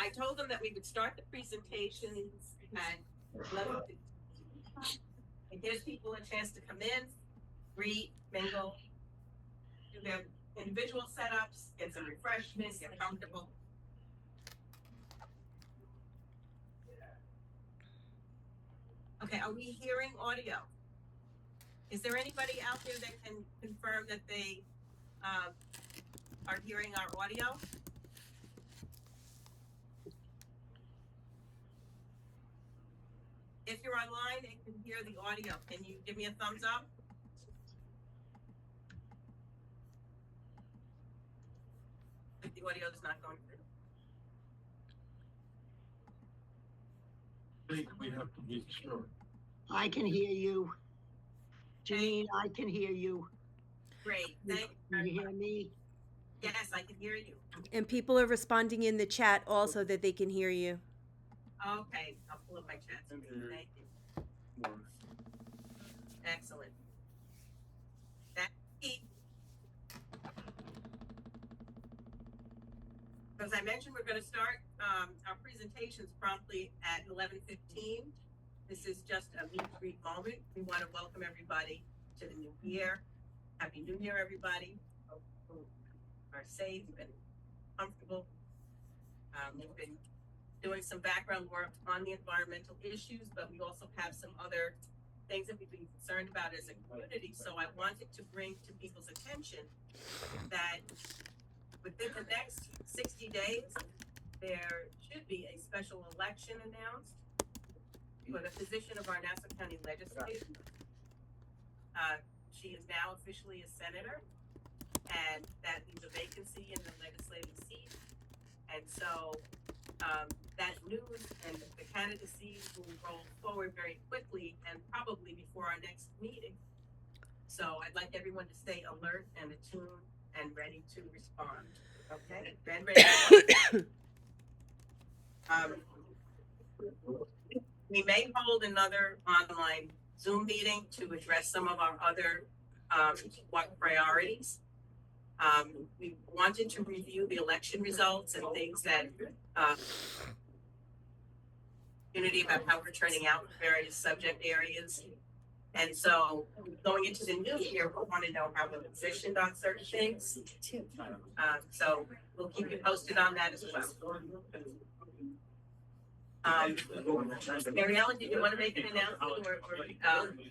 I told them that we would start the presentations at 11:15. It gives people a chance to come in, read, mingle, do their individual setups, get some refreshments, get comfortable. Okay, are we hearing audio? Is there anybody out there that can confirm that they are hearing our audio? If you're online and can hear the audio, can you give me a thumbs up? If the audio is not going through. I think we have to be sure. I can hear you. Janine, I can hear you. Great, thank Can you you. hear me? Yes, I can hear you. And people are responding in the chat also that they can hear you. Okay, I'll pull up my chat screen. Thank you. Excellent. That's key. As I mentioned, we're going to start our presentations promptly at 11:15. This is just a meet and greet moment. We want to welcome everybody to the new year. Happy New Year, everybody. Hope you are safe and comfortable. We've been doing some background work on the environmental issues, but we also have some other things that we've been concerned about as a community. So I wanted to bring to people's attention that within the next 60 days, there should be a special election announced for the position of our Nassau County legislator. She is now officially a senator, and that leaves a vacancy in the legislative seat. And so that news and the candidacy will roll forward very quickly and probably before our next meeting. So I'd like everyone to stay alert and attuned and ready to respond. Okay, Ben, ready to we may hold another online Zoom meeting to address some of our other priorities. We wanted to review the election results and things that unity about how we're turning out in various subject areas. And so going into the new year, we want to know how we're positioned on certain things. So we'll keep you posted on that as well. Mary Ellen, did you want to make an announcement or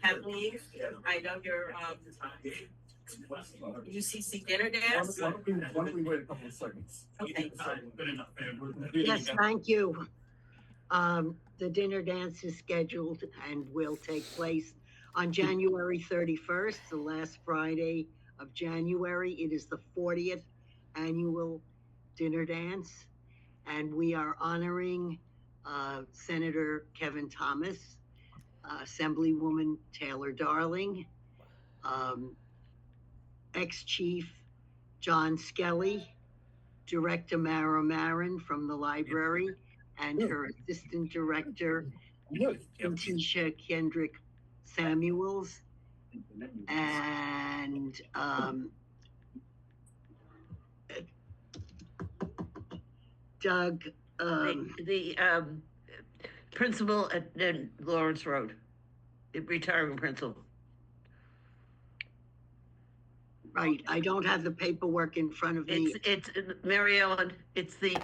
have leave? I know you're UCC dinner dance. Why don't we wait a couple of seconds? Okay. Yes, thank you. The dinner dance is scheduled and will take place on January 31st, the last Friday of January. It is the 40th annual dinner dance, and we are honoring Senator Kevin Thomas, Assemblywoman Taylor Darling, ex-chief John Skelly, Director Mara Marin from the library, and her assistant director, Tisha Kendrick Samuels, and Doug, the principal at Lawrence Road, the retiring principal. right, I don't have the paperwork in front of me. It's Mary Ellen. It's the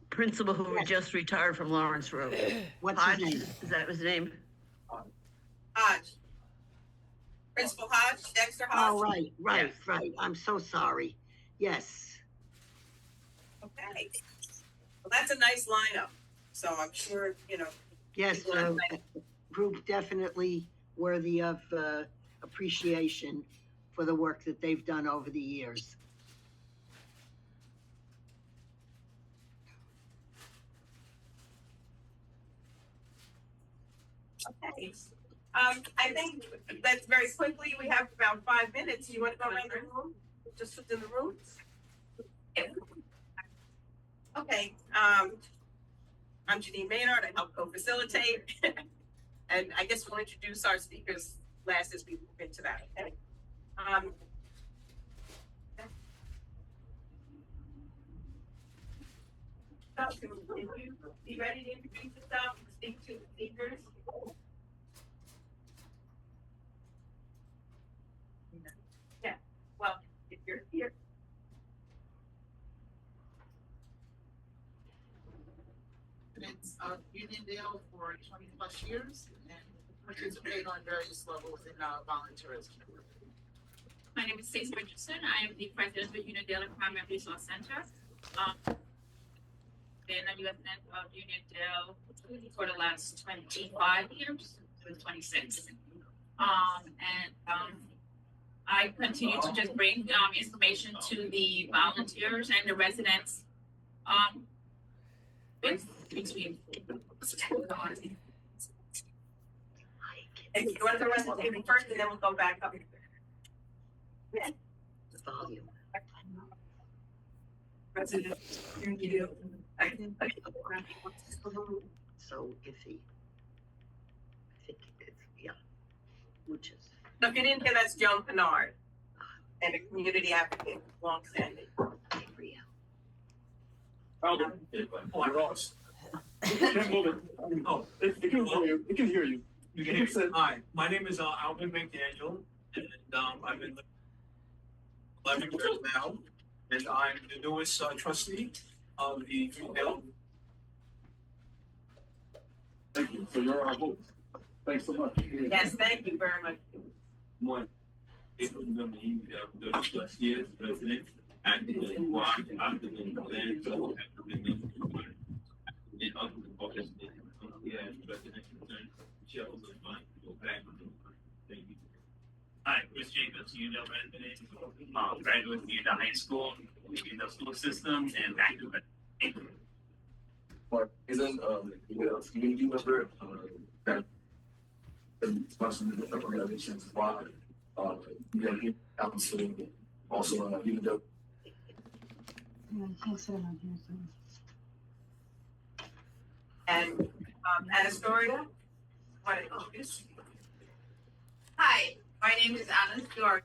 principal who Yes. just retired from Lawrence Road. What's Hodge, his name? is that his name? Hodge. Principal Hodge, Dexter Hodge. Oh, right. I'm so sorry. Yes. Okay. Well, that's a nice lineup. So I'm sure, Yes, people are excited. group definitely worthy of appreciation for the work that they've done over the years. Okay. I think that's very quickly. We have about 5 minutes. You want to go around the room? Just within the room? Okay. I'm Janine Maynard. I help co-facilitate. And I guess we'll introduce our speakers last as we move into that. Okay. So yourself? Can you be ready to introduce yourself and speak to the speakers? Yeah, well, if you're here. It's Uniondale for 20 plus years and participate on various levels in volunteerism. My name is Stacey Richardson. I am the president of the Uniondale Environmental Resource Center. Been a resident of Uniondale for the last 25 years, it was 26. I continue to just bring information to the volunteers and the residents. Between. And you want the rest of the first, and then we'll go back up. The volume. President, you. So iffy. I think it's, yeah, which is. So if you didn't hear, that's Joan Kennard, and a community advocate, longstanding. Maria. Alvin, oh, Ross. Can't move it. Oh, it can hear you. It can hear you. You can hear me. Hi, my name is Alvin McDaniel, and I've been 11 years now, and I'm the newest trustee of the Vineyard. Thank you. So you're our host. Thanks so much. Yes, thank you very much. One, it was the plus years president, and then GUAAC, after the land, so after the then other office, yeah, president, chair of the fund, go back. Thank you. Hi, Chris Jacobs, Uniondale resident, graduate from Uniondale High School, Uniondale school system, and active. Mark isn't a community member that sponsored the organizations why absolutely also even though And Anastasia, what is Hi, my name is Anna Stewart.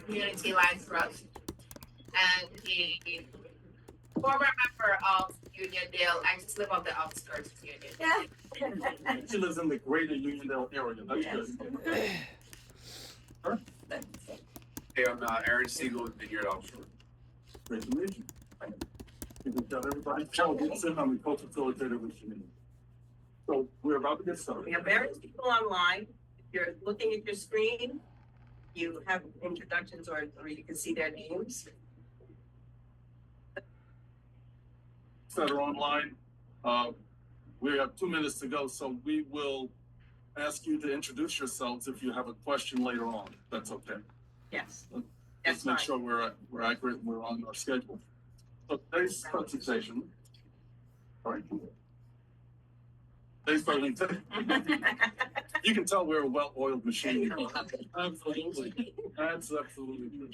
Community Life Trust and a former member of Uniondale. I just live on the outskirts of Uniondale. she lives in the greater Uniondale area. That's good. Sure. Hey, I'm Aaron Siegel with Vineyard Offshore. Great to meet you. You can tell everybody. Joe Gibson, I'm the co-facilitator with you. So we're about to get started. We have various people online. If you're looking at your screen, you have introductions or you can see their names. That are online. We have 2 minutes to go, so we will ask you to introduce yourselves if you have a question later on. That's okay. Yes. Let's make sure we're accurate and we're on our schedule. So today's presentation. Sorry. Today's presentation. You can tell we're a well-oiled machine. Absolutely. That's absolutely true.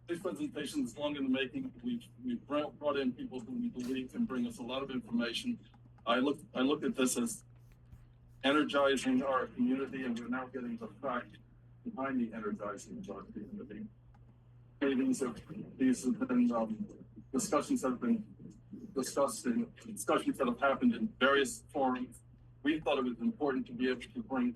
This presentation is long in the making. We've brought in people who we believe can bring us a lot of information. I look at this as energizing our community, and we're now getting the fact behind the energizing of our community. These have been discussions that have been discussed in discussions that have happened in various forums. We thought it was important to be able to bring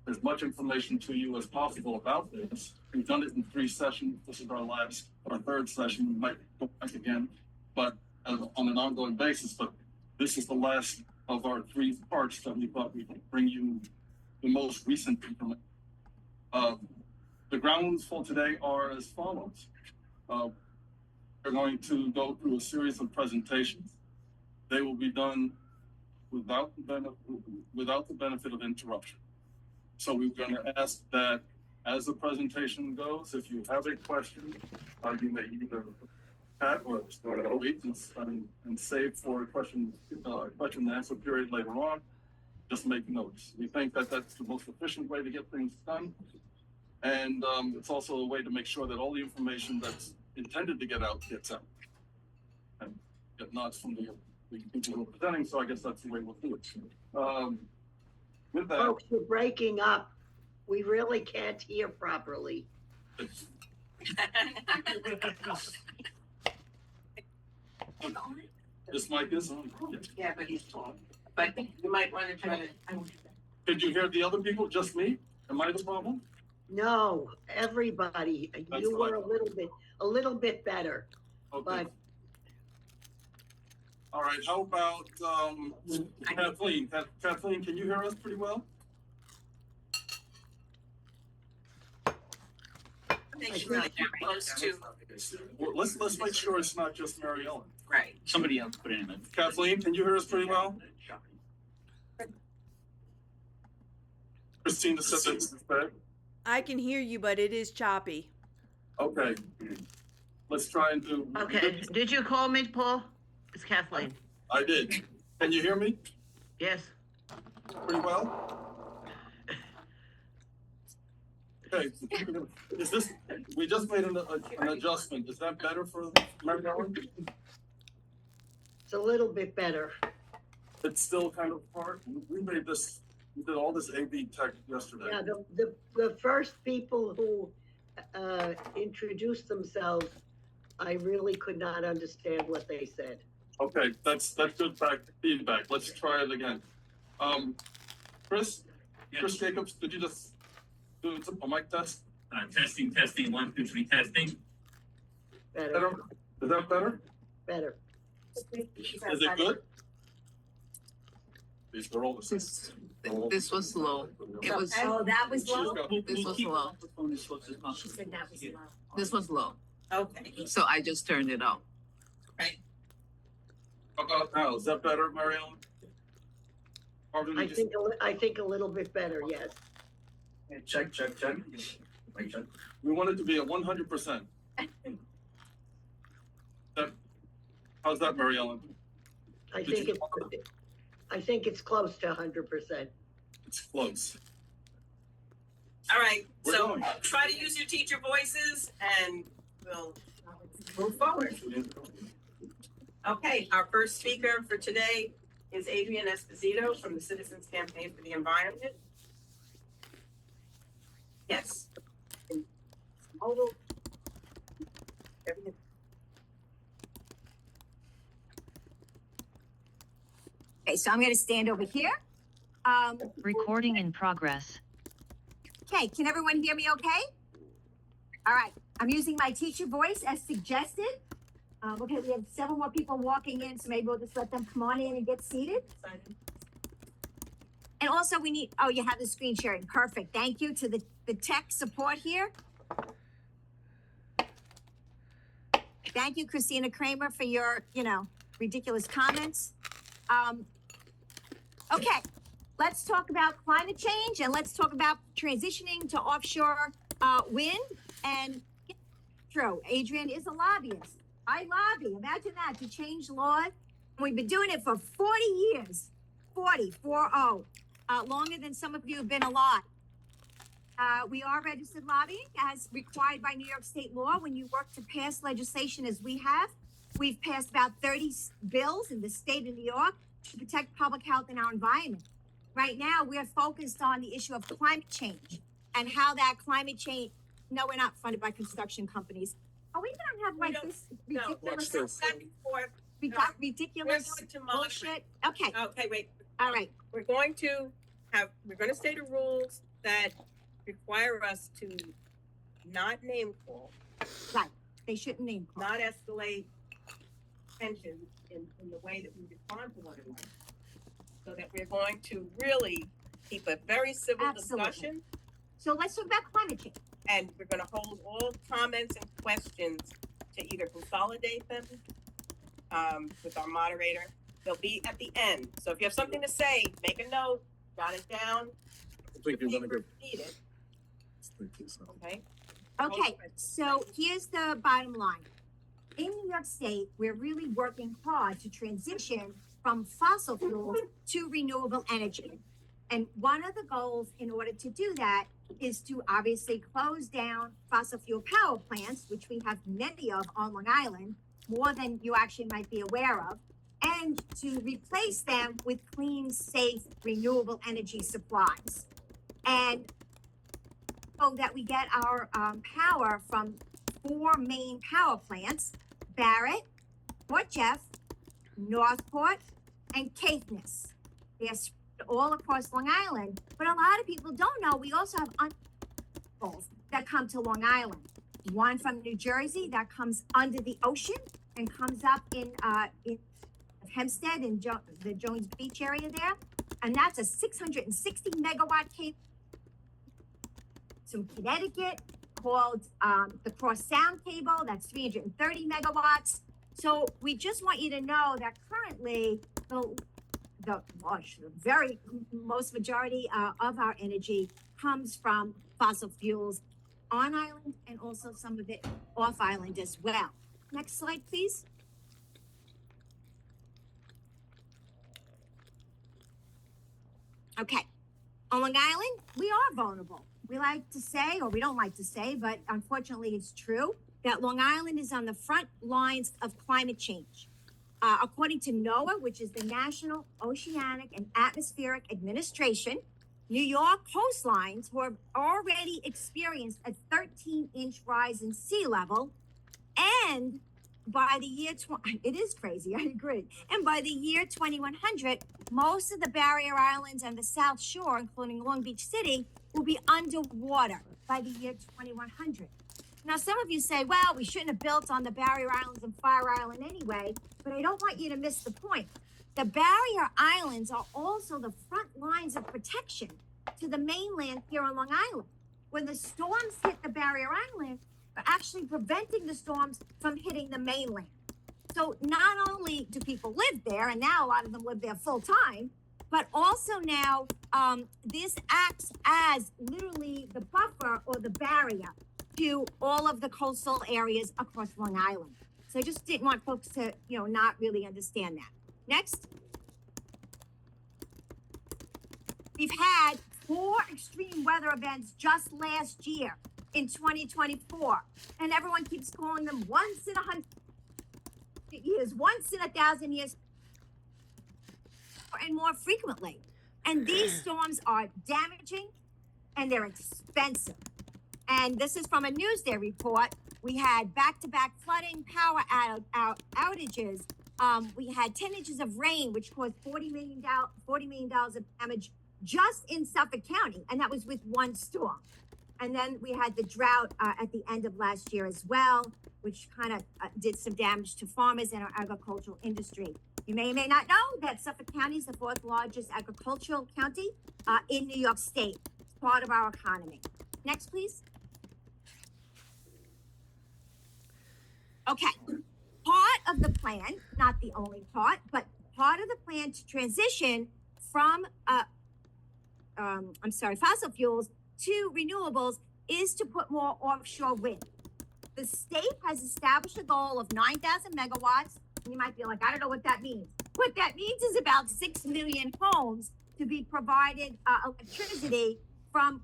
as much information to you as possible about this. We've done it in 3 sessions. This is our third session. We might go back again, but on an ongoing basis. But this is the last of our 3 parts that we thought we could bring you the most recent information. The ground rules for today are as follows. We're going to go through a series of presentations. They will be done without the benefit of interruption. So we're going to ask that as the presentation goes, if you have a question, you may either chat or wait and save for a question and answer period later on. Just make notes. We think that that's the most efficient way to get things done. And it's also a way to make sure that all the information that's intended to get out gets out. And get nods from the people who are presenting, so I guess that's the way we'll do it. With that, Folks, you're breaking up. We really can't hear properly. This mic is on. Yeah, but he's tall. But you might want to try to. Did you hear the other people? Just me? Am I the problem? No, everybody, That's you were fine. a little bit better, Okay. but All right, how about, Kathleen? Kathleen, can you hear us pretty well? Make sure that you're close to. Well, let's make sure it's not just Mary Ellen. Right. Somebody else put it in. Kathleen, can you hear us pretty well? Christina said that it's bad. I can hear you, but it is choppy. Okay. Let's try and do. Okay, did you call me, Paul? It's Kathleen. I did. Can you hear me Yes. pretty well? Okay, is this, we just made an adjustment. Is that better for Mary Ellen? it's a little bit better. It's still kind of hard. We made this, we did all this A/B tech yesterday. Yeah, the first people who, introduced themselves, I really could not understand what they said. Okay, that's good feedback. Let's try it again. Chris Jacobs, did you just do a mic test? Testing, 1, 2, 3, testing. Better, Better? Is that better? better. Is it good? These are all the same. This was low. It was, Oh, that was low? this was low. She said that was low. This was low. Okay. So I just turned it up. Right. How about now? Is that better, Mary Ellen? Marvin, I did you- think, I think a little bit better, yes. Check. Mic check. we want it to be at 100%. How's that, Mary Ellen? I Did think you- I think it's close to 100%. It's close. All right, We're so going. try to use your teacher voices and we'll move forward. Okay, our first speaker for today is Adrienne Esposito from the Citizens Campaign for the Environment. Yes. Mobile. Everything. Okay, so I'm gonna stand over here. Recording in progress. Okay, can everyone hear me okay? All right, I'm using my teacher voice as suggested. Okay, we have several more people walking in, so maybe we'll just let them come on in and get seated. And also we need, oh, you have the screen sharing, perfect, thank you to the tech support here. Thank you, Christina Kramer, for your, ridiculous comments. Okay, let's talk about climate change and let's talk about transitioning to offshore wind. And true, Adrienne is a lobbyist. I lobby, imagine that, to change laws. We've been doing it for 40 years, 40, longer than some of you have been alive. We are registered lobbying as required by New York State law. When you work to pass legislation as we have, we've passed about 30 bills in the state of New York to protect public health and our environment. Right now, we're focused on the issue of climate change and how that climate change, no, we're not funded by construction companies. Are we gonna have like this ridiculous, Back and forth. ridiculous We're going to monitor. bullshit? Okay, Okay, wait. all right, We're going to state the rules that require us to not name call, they shouldn't name call. not escalate tension in the way that we respond to one another. So that we're going to really keep a very civil Absolutely. discussion, So let's talk about climate change. and we're gonna hold all comments and questions to either consolidate them with our moderator. They'll be at the end. So if you have something to say, make a note, jot it down. I think you're gonna go. Repeat it, okay? Okay, so here's the bottom line. In New York State, we're really working hard to transition from fossil fuels to renewable energy. And one of the goals in order to do that is to obviously close down fossil fuel power plants, which we have many of on Long Island, more than you actually might be aware of, and to replace them with clean, safe, renewable energy supplies. And know that we get our power from 4 main power plants: Barrett, Port Jeff, Northport, and Caithness. They're spread all across Long Island, but a lot of people don't know we also have poles that come to Long Island. One from New Jersey that comes under the ocean and comes up in Hempstead in the Jones Beach area there, and that's a 660 megawatt cable. From Connecticut called the Cross Sound cable, that's 330 megawatts. So we just want you to know that currently the very most majority of our energy comes from fossil fuels on island and also some of it off island as well. Next slide, please. Okay, on Long Island, we are vulnerable. We like to say, or we don't like to say, but unfortunately it's true, that Long Island is on the front lines of climate change. According to NOAA, which is the National Oceanic and Atmospheric Administration, New York coastlines who have already experienced a 13-inch rise in sea level, and by the year, it is crazy, I agree. And by the year 2100, most of the barrier islands and the South Shore, including Long Beach City, will be underwater by the year 2100. Now, some of you say, well, we shouldn't have built on the barrier islands and Fire Island anyway, but I don't want you to miss the point. The barrier islands are also the front lines of protection to the mainland here on Long Island. When the storms hit the barrier island, they're actually preventing the storms from hitting the mainland. So not only do people live there, and now a lot of them live there full time, but also now this acts as literally the buffer or the barrier to all of the coastal areas across Long Island. So I just didn't want folks to, not really understand that. Next. We've had 4 extreme weather events just last year in 2024, and everyone keeps calling them once in 100 years, once in 1,000 years, and more frequently. And these storms are damaging and they're expensive. And this is from a Newsday report. We had back-to-back flooding, power outages. We had 10 inches of rain, which caused $40 million of damage just in Suffolk County, and that was with one storm. And then we had the drought at the end of last year as well, which kind of did some damage to farmers and our agricultural industry. You may or may not know that Suffolk County is the 4th largest agricultural county in New York State. It's part of our economy. Next, please. Okay, part of the plan, not the only part, but part of the plan to transition from fossil fuels to renewables is to put more offshore wind. The state has established a goal of 9,000 megawatts. And you might be like, I don't know what that means. What that means is about 6 million homes to be provided electricity from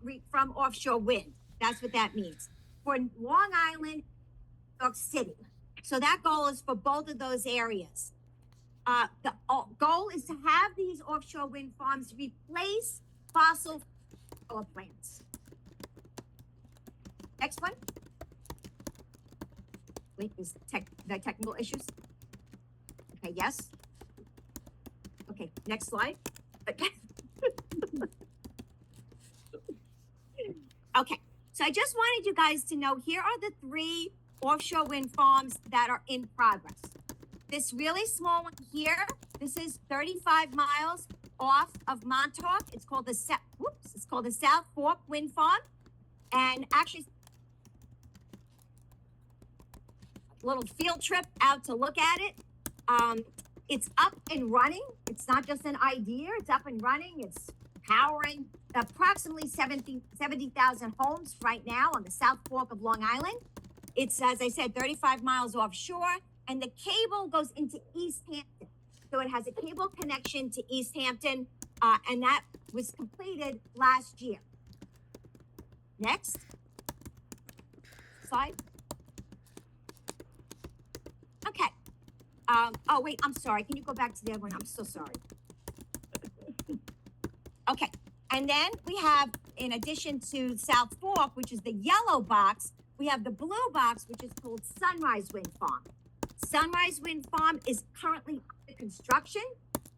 offshore wind. That's what that means. For Long Island, New York City. So that goal is for both of those areas. The goal is to have these offshore wind farms replace fossil power plants. Next one. Wait, is the technical issues? Okay, yes. Okay, next slide. Okay, so I just wanted you guys to know here are the 3 offshore wind farms that are in progress. This really small one here, this is 35 miles off of Montauk. It's called the South Fork Wind Farm. And actually, a little field trip out to look at it. It's up and running. It's not just an idea, it's up and running. It's powering approximately 70,000 homes right now on the South Fork of Long Island. It's, as I said, 35 miles offshore, and the cable goes into East Hampton. So it has a cable connection to East Hampton, and that was completed last year. Next slide. Okay. Oh, wait, I'm sorry. Can you go back to the other one? I'm so sorry. Okay. And then we have in addition to South Fork, which is the yellow box, we have the blue box, which is called Sunrise Wind Farm. Sunrise Wind Farm is currently under construction,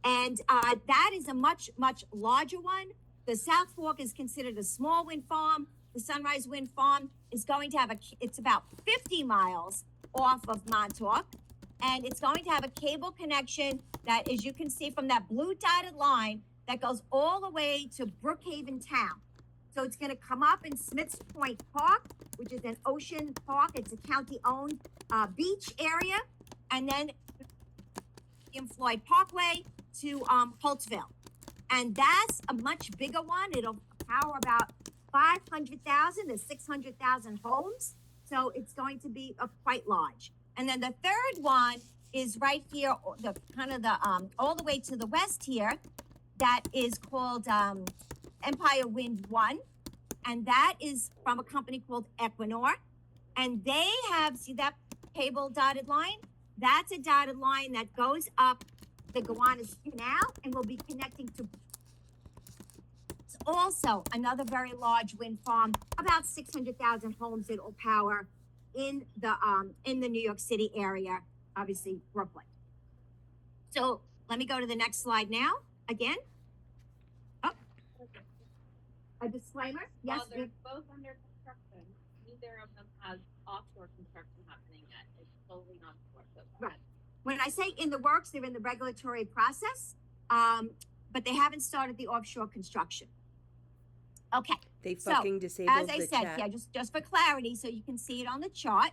and that is a much, much larger one. The South Fork is considered a small wind farm. The Sunrise Wind Farm is going to have it's about 50 miles off of Montauk, and it's going to have a cable connection that, as you can see from that blue dotted line, that goes all the way to Brookhaven Town. So it's going to come up in Smiths Point Park, which is an ocean park. It's a county-owned beach area, and then in Floyd Parkway to Holtzville. And that's a much bigger one. It'll power about 500,000 to 600,000 homes. So it's going to be quite large. And then the third one is right here, the all the way to the west here. That is called Empire Wind 1. And that is from a company called Equinor. And they have, see that cable dotted line? That's a dotted line that goes up the Gowanus Canal and will be connecting to. It's also another very large wind farm, about 600,000 homes it will power in the New York City area, obviously Brooklyn. So let me go to the next slide now. Again. Oh, a disclaimer. Yes. While they're both under construction, neither of them has offshore construction happening yet. It's solely onshore. So right. When I say in the works, they're in the regulatory process, but they haven't started the offshore construction. Okay. They fucking disabled as I the said, chat. yeah, just for clarity, so you can see it on the chart.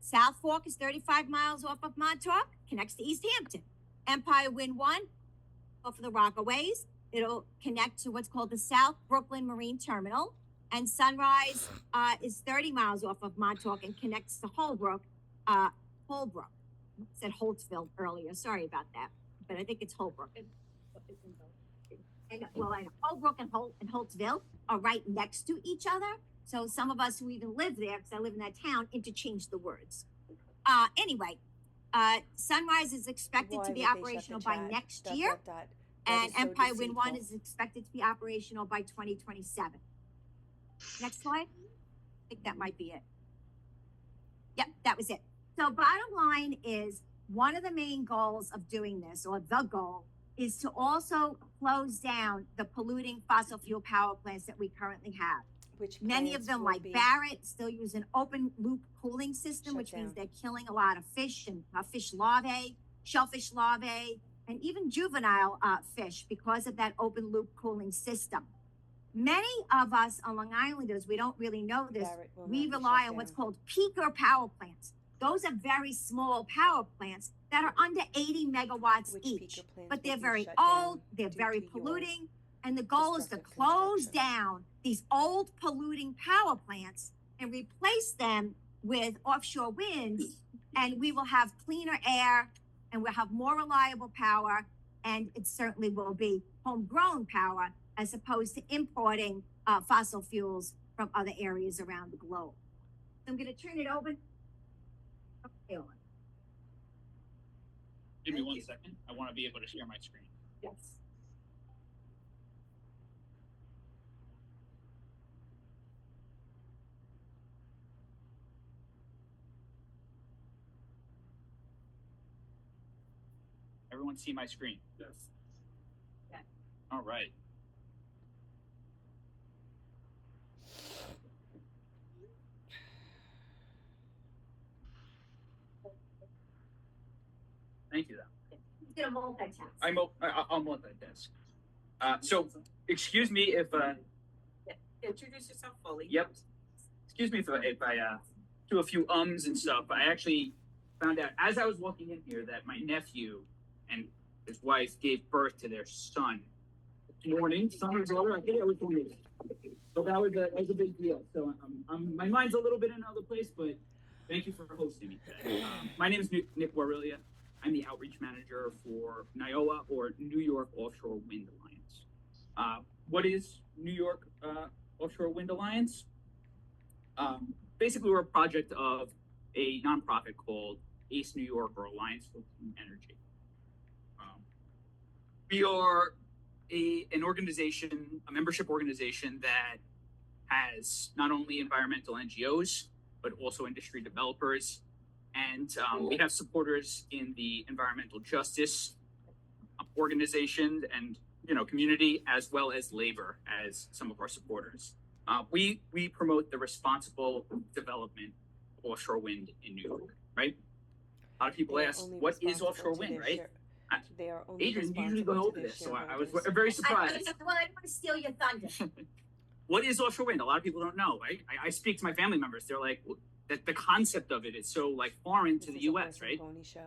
South Fork is 35 miles off of Montauk, connects to East Hampton. Empire Wind 1, off of the Rockaways, it'll connect to what's called the South Brooklyn Marine Terminal. And Sunrise is 30 miles off of Montauk and connects to Holbrook. Holbrook. I said Holtzville earlier. Sorry about that, but I think it's Holbrook. And well, I know Holbrook and Holtzville are right next to each other. So some of us who even live there, because I live in that town, interchange the words. Anyway, Sunrise is expected to be operational by next year, and Empire Wind 1 is expected to be operational by 2027. Next slide. I think that might be it. Yep, that was it. So bottom line is, one of the main goals of doing this, or the goal, is to also close down the polluting fossil fuel power plants that we currently have. Which many of them, like Barrett, still use an open loop cooling system, which means they're killing a lot of fish and fish larvae, shellfish larvae, and even juvenile fish because of that open loop cooling system. Many of us on Long Islanders, we don't really know this, we rely on what's called peaker power plants. Those are very small power plants that are under 80 megawatts each, but they're very old, they're very polluting, and the goal is to close down these old polluting power plants and replace them with offshore wind, and we will have cleaner air, and we'll have more reliable power, and it certainly will be homegrown power as opposed to importing fossil fuels from other areas around the globe. So I'm going to turn it over. Give me 1 second. I want to be able to share my screen. Yes. Everyone see my screen? Yes. Yeah. All right. Thank you, though. He's gonna multitask. I'll multitask. So, excuse me if. Introduce yourself fully. Yep. Excuse me if I do a few ums and stuff. I actually found out as I was walking in here that my nephew and his wife gave birth to their son this morning. Son or daughter, I think it was morning. So that was a big deal. So my mind's a little bit in another place, but thank you for hosting me today. My name is Nick Guariglia. I'm the outreach manager for NYOA, or New York Offshore Wind Alliance. What is New York Offshore Wind Alliance? Basically, we're a project of a nonprofit called ACE New York, or Alliance for Clean Energy. We are an organization, a membership organization that has not only environmental NGOs, but also industry developers. And we have supporters in the environmental justice organization and, community, as well as labor as some of our supporters. We promote the responsible development of offshore wind in New York, right? A lot of people ask, what is offshore wind, right? They are only Adrienne usually responsible go to over their this, so I was shareholders. very surprised. Well, I don't want to steal your thunder. What is offshore wind? A lot of people don't know, right? I speak to my family members. They're like, that the concept of it is so like foreign to the US, right?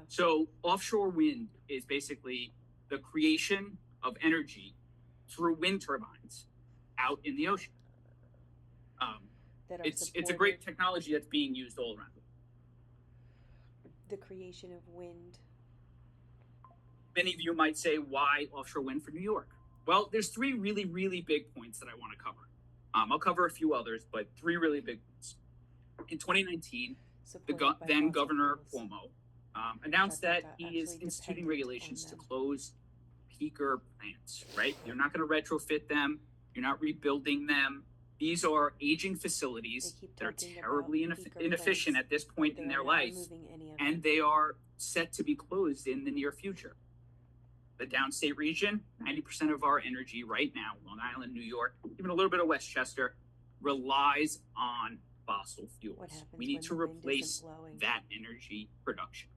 So offshore wind is basically the creation of energy through wind turbines out in the ocean. It's a great technology that's being used all around. The creation of wind. Many of you might say, why offshore wind for New York? Well, there's three really, really big points that I want to cover. I'll cover a few others, but three really big points. In 2019, then Governor Cuomo announced that he is instituting regulations to close peaker plants, right? You're not going to retrofit them. You're not rebuilding them. These are aging facilities that are terribly inefficient at this point in their life, and they are set to be closed in the near future. The downstate region, 90% of our energy right now, Long Island, New York, even a little bit of Westchester, relies on fossil fuels. We need to replace that energy production.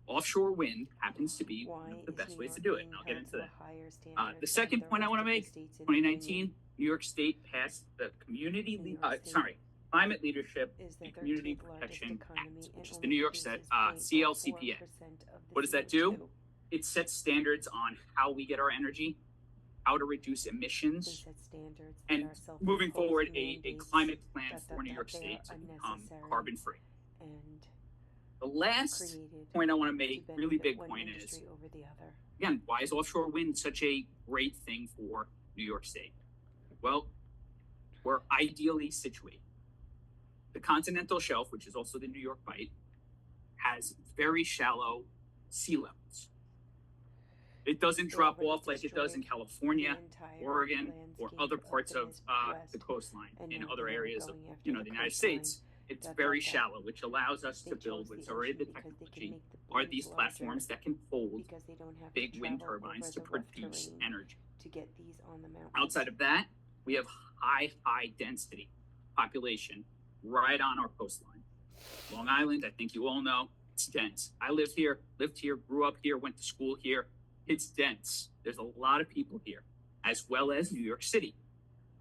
Offshore wind happens to be one of the best ways to do it, and I'll get into that. The second point I want to make, 2019, New York State passed the Climate Leadership and Community Protection Act, which is the New York CLCPA. What does that do? It sets standards on how we get our energy, how to reduce emissions, and moving forward, a climate plan for New York State to become carbon free. The last point I want to make, really big point, is, again, why is offshore wind such a great thing for New York State? Well, we're ideally situated. The continental shelf, which is also the New York Bight, has very shallow sea levels. It doesn't drop off like it does in California, Oregon, or other parts of the coastline in other areas of the United States. It's very shallow, which allows us to build what's already the technology, are these platforms that can hold big wind turbines to produce energy. Outside of that, we have high density population right on our coastline. Long Island, I think you all know, it's dense. I lived here, grew up here, went to school here. It's dense. There's a lot of people here, as well as New York City.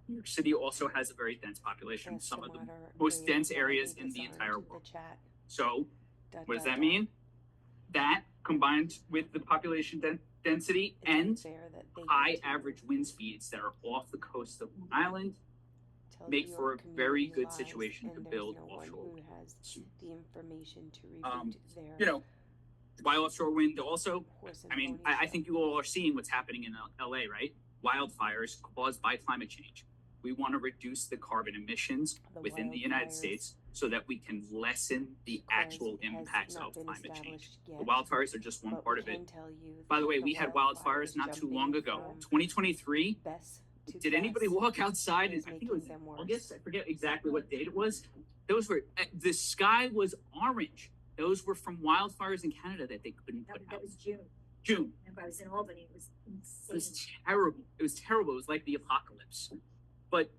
New York City also has a very dense population, some of the most dense areas in the entire world. So, what does that mean? That combined with the population density and high average wind speeds that are off the coast of Long Island make for a very good situation to build offshore wind. Why offshore wind also? I mean, I think you all are seeing what's happening in LA, right? Wildfires caused by climate change. We want to reduce the carbon emissions within the United States so that we can lessen the actual impacts of climate change. The wildfires are just one part of it. By the way, we had wildfires not too long ago. 2023, did anybody walk outside? I think it was in August. I forget exactly what date it was. Those were, the sky was orange. Those were from wildfires in Canada that they couldn't put out. That was June. June. Remember, I was in Albany. It was insane. It was terrible. It was terrible. It was like the apocalypse. But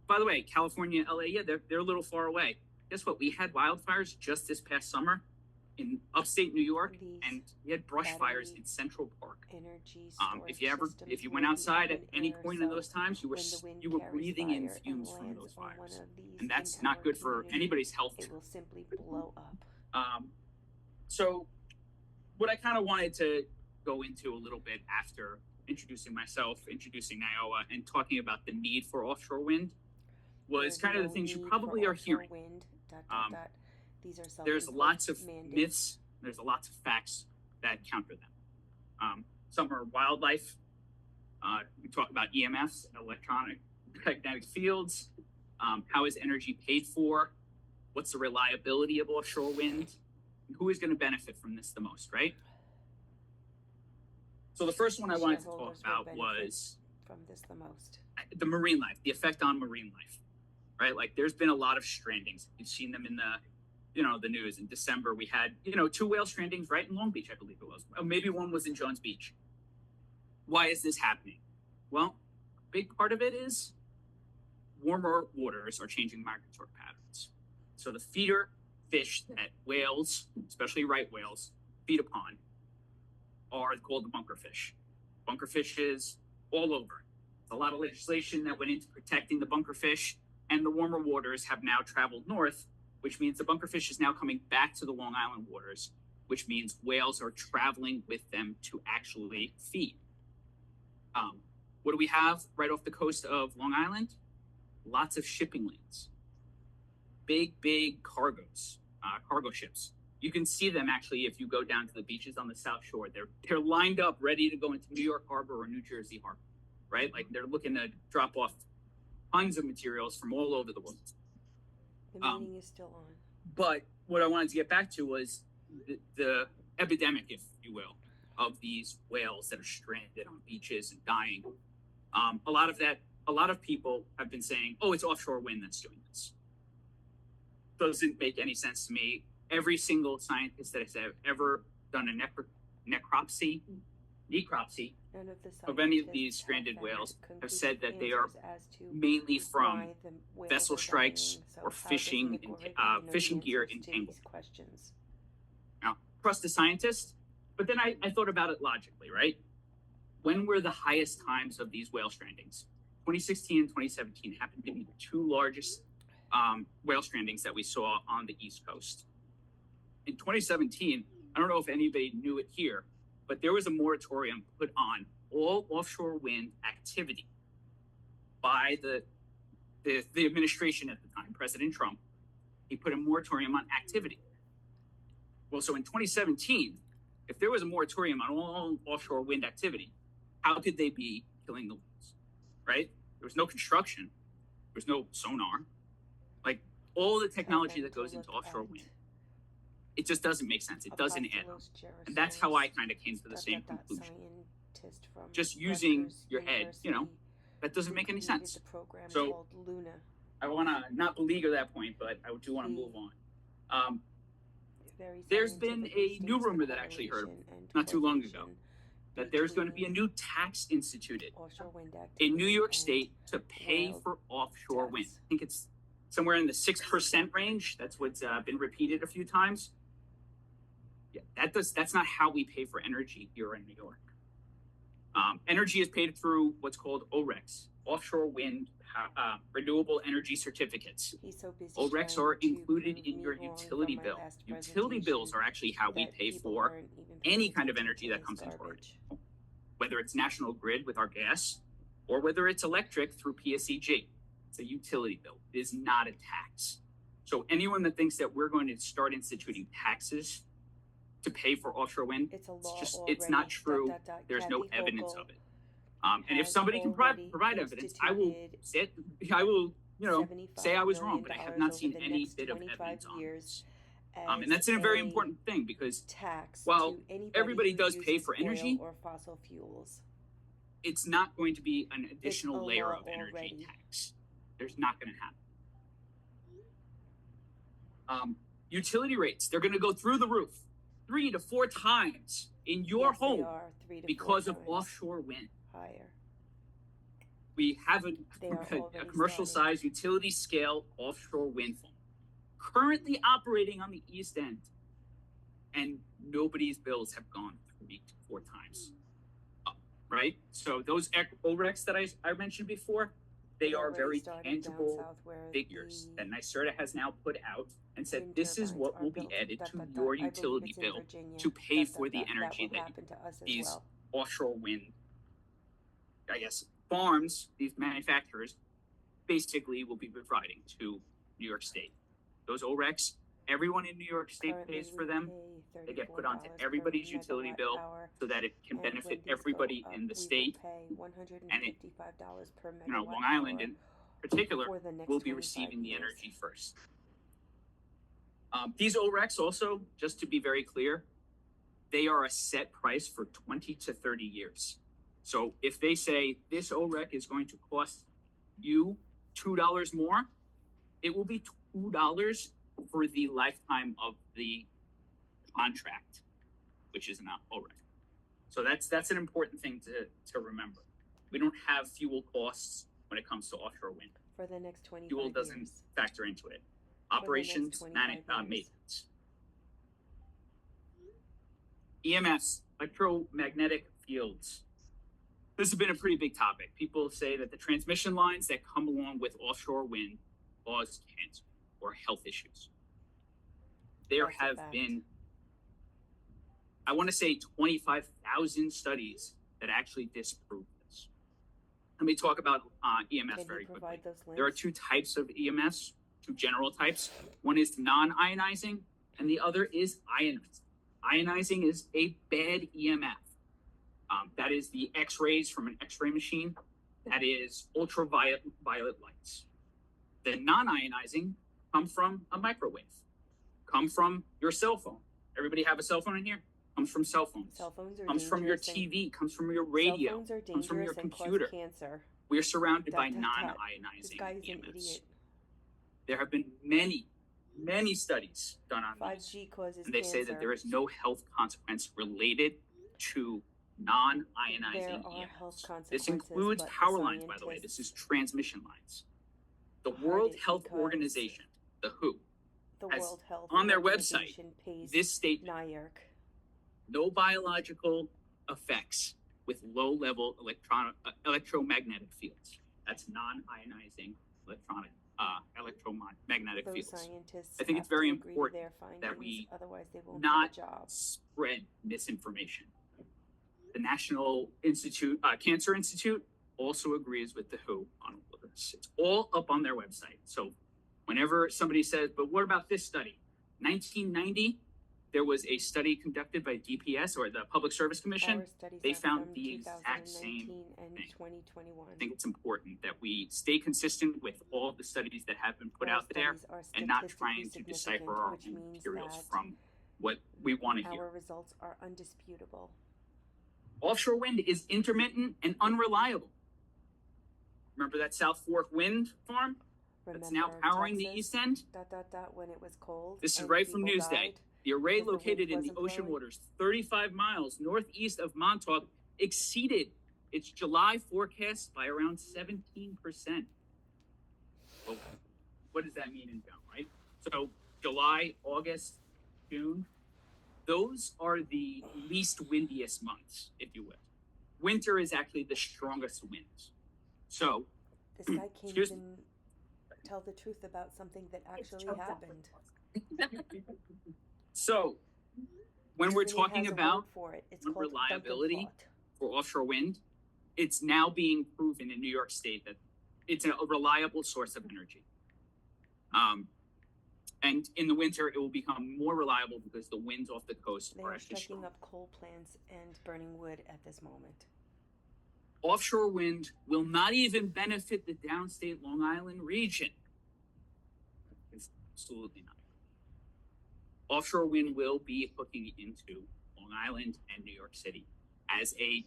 by the way, California, LA, yeah, they're a little far away. Guess what? We had wildfires just this past summer in upstate New York, and we had brush fires in Central Park. If you went outside at any point in those times, you were breathing in fumes from those fires, and that's not good for anybody's health. It will simply blow up. So what I kind of wanted to go into a little bit after introducing myself, introducing NYOA, and talking about the need for offshore wind was kind of the things you probably are hearing. There's lots of myths, there's lots of facts that counter them. Some are wildlife. We talk about EMFs, electronic magnetic fields. How is energy paid for? What's the reliability of offshore wind? Who is going to benefit from this the most, right? So the first one I wanted to talk about was from this the most. The marine life, the effect on marine life. right? Like there's been a lot of strandings. You've seen them in the news. In December, we had, 2 whale strandings right in Long Beach, I believe it was. Or maybe one was in Jones Beach. Why is this happening? Well, a big part of it is warmer waters are changing migratory patterns. So the feeder fish that whales, especially right whales, feed upon are called the bunker fish. Bunker fishes all over. A lot of legislation that went into protecting the bunker fish, and the warmer waters have now traveled north, which means the bunker fish is now coming back to the Long Island waters, which means whales are traveling with them to actually feed. What do we have right off the coast of Long Island? Lots of shipping lanes, big cargoes, cargo ships. You can see them actually if you go down to the beaches on the South Shore. They're lined up, ready to go into New York Harbor or New Jersey Harbor, right? Like they're looking to drop off tons of materials from all over the world. The meeting is still on. But what I wanted to get back to was the epidemic, if you will, of these whales that are stranded on beaches and dying. A lot of people have been saying, oh, it's offshore wind that's doing this. Doesn't make any sense to me. Every single scientist that has ever done a necropsy of any of these stranded whales have said that they are mainly from vessel strikes or fishing gear entanglement. Now, trust the scientist, but then I thought about it logically, right? When were the highest times of these whale strandings? 2016 and 2017 happened to be the 2 largest whale strandings that we saw on the East Coast. In 2017, I don't know if anybody knew it here, but there was a moratorium put on all offshore wind activity by the administration at the time, President Trump. He put a moratorium on activity. Well, so in 2017, if there was a moratorium on all offshore wind activity, how could they be killing the whales, right? There was no construction. There was no sonar. Like all the technology that goes into offshore wind, it just doesn't make sense. It doesn't add up. And that's how I kind of came to the same conclusion. Just using your head, that doesn't make any sense. So I want to not beleaguer that point, but I do want to move on. There's been a new rumor that I actually heard not too long ago, that there's going to be a new tax instituted in New York State to pay for offshore wind. I think it's somewhere in the 6% range. That's what's been repeated a few times. Yeah, that's not how we pay for energy here in New York. Energy is paid through what's called ORECs, offshore wind renewable energy certificates. ORECs are included in your utility bill. Utility bills are actually how we pay for any kind of energy that comes into our home, whether it's National Grid with our gas or whether it's electric through PSEG. It's a utility bill. It is not a tax. So anyone that thinks that we're going to start instituting taxes to pay for offshore wind, it's not true. There's no evidence of it. And if somebody can provide evidence, I will say I was wrong, but I have not seen any bit of evidence on this. And that's a very important thing because while everybody does pay for energy, or fossil fuels, it's not going to be an additional layer of energy tax. There's not going to happen. Utility rates, they're going to go through the roof 3 to 4 times in your home because of offshore wind. Higher. We have a commercial size utility scale offshore wind farm currently operating on the East End, and nobody's bills have gone 3 to 4 times up, right? So those ORECs that I mentioned before, they are very tangible figures that NYSERDA has now put out and said this is what will be added to your utility bill to pay for the energy that these offshore wind, farms, these manufacturers, basically will be providing to New York State. Those ORECs, everyone in New York State pays for them. They get put onto everybody's utility bill so that it can benefit everybody in the state. And it, Long Island in particular will be receiving the energy first. These ORECs also, just to be very clear, they are a set price for 20 to 30 years. So if they say this OREC is going to cost you $2 more, it will be $2 for the lifetime of the contract, which is not already. So that's an important thing to remember. We don't have fuel costs when it comes to offshore wind. For the next 25 Fuel doesn't years. factor into it. For the next Operations, 25 years. maintenance. EMFs, electromagnetic fields. This has been a pretty big topic. People say that the transmission lines that come along with offshore wind cause cancer or health issues. There That's a have fact. been, I want to say 25,000 studies that actually disprove this. Let me talk about EMFs Can very you quickly. provide those links? There are two types of EMFs, two general types. One is non-ionizing, and the other is ionizing. Ionizing is a bad EMF. That is the X-rays from an X-ray machine. That is ultraviolet lights. The non-ionizing come from a microwave, come from your cell phone. Everybody have a cell phone in here? Comes from cell phones. Cell phones are Comes from your dangerous TV, comes from your radio, Cell phones are comes from your dangerous and cause computer. cancer. We are surrounded by This non-ionizing guy is an EMFs. idiot. There have been many studies done on these, 5G causes and they cancer. say that there is no health consequence related to non-ionizing There are EMFs. health consequences. This includes but power lines, by the way. This is transmission lines. The World it Health because Organization, the WHO, the has World Health on their Organization website pays this statement: NYERC. no biological effects with low-level electromagnetic fields. That's non-ionizing electromagnetic Those fields. scientists I think have it's very to agree to important their findings, that we otherwise they won't not have a job. spread misinformation. The National Cancer Institute also agrees with the WHO on all of this. It's all up on their website. So whenever somebody says, but what about this study? 1990, there was a study conducted by DPS, or the Public Service Commission. Our studies They are found from the exact same 2019 and thing. 2021. I think it's important that we stay consistent with all the studies that have been put Our out there studies are and not statistically trying to significant, decipher our which own means materials that from what we want to hear. Our results are undisputable. Offshore wind is intermittent and unreliable. Remember that South Fork wind farm that's now Remember powering the Texas, east end? when it was cold. This is and right from people Newsday. died? The array because the wind located in the wasn't ocean blowing? waters 35 miles northeast of Montauk exceeded its July forecast by around 17%. Well, what does that mean in general, right? So July, August, June, those are the least windiest months, if you will. Winter is actually the strongest winds. So, This guy can't excuse me. even tell the truth about something that actually happened. So, when we're Germany talking has a word about for it. It's when called reliability Dunkelflaut. for offshore wind, it's now being proven in New York State that it's a reliable source of energy. And in the winter, it will become more reliable because the winds off the coast They are are actually striking strong. up coal plants and burning wood at this moment. Offshore wind will not even benefit the downstate Long Island region. It's absolutely not. Offshore wind will be hooking into Long Island and New York City as a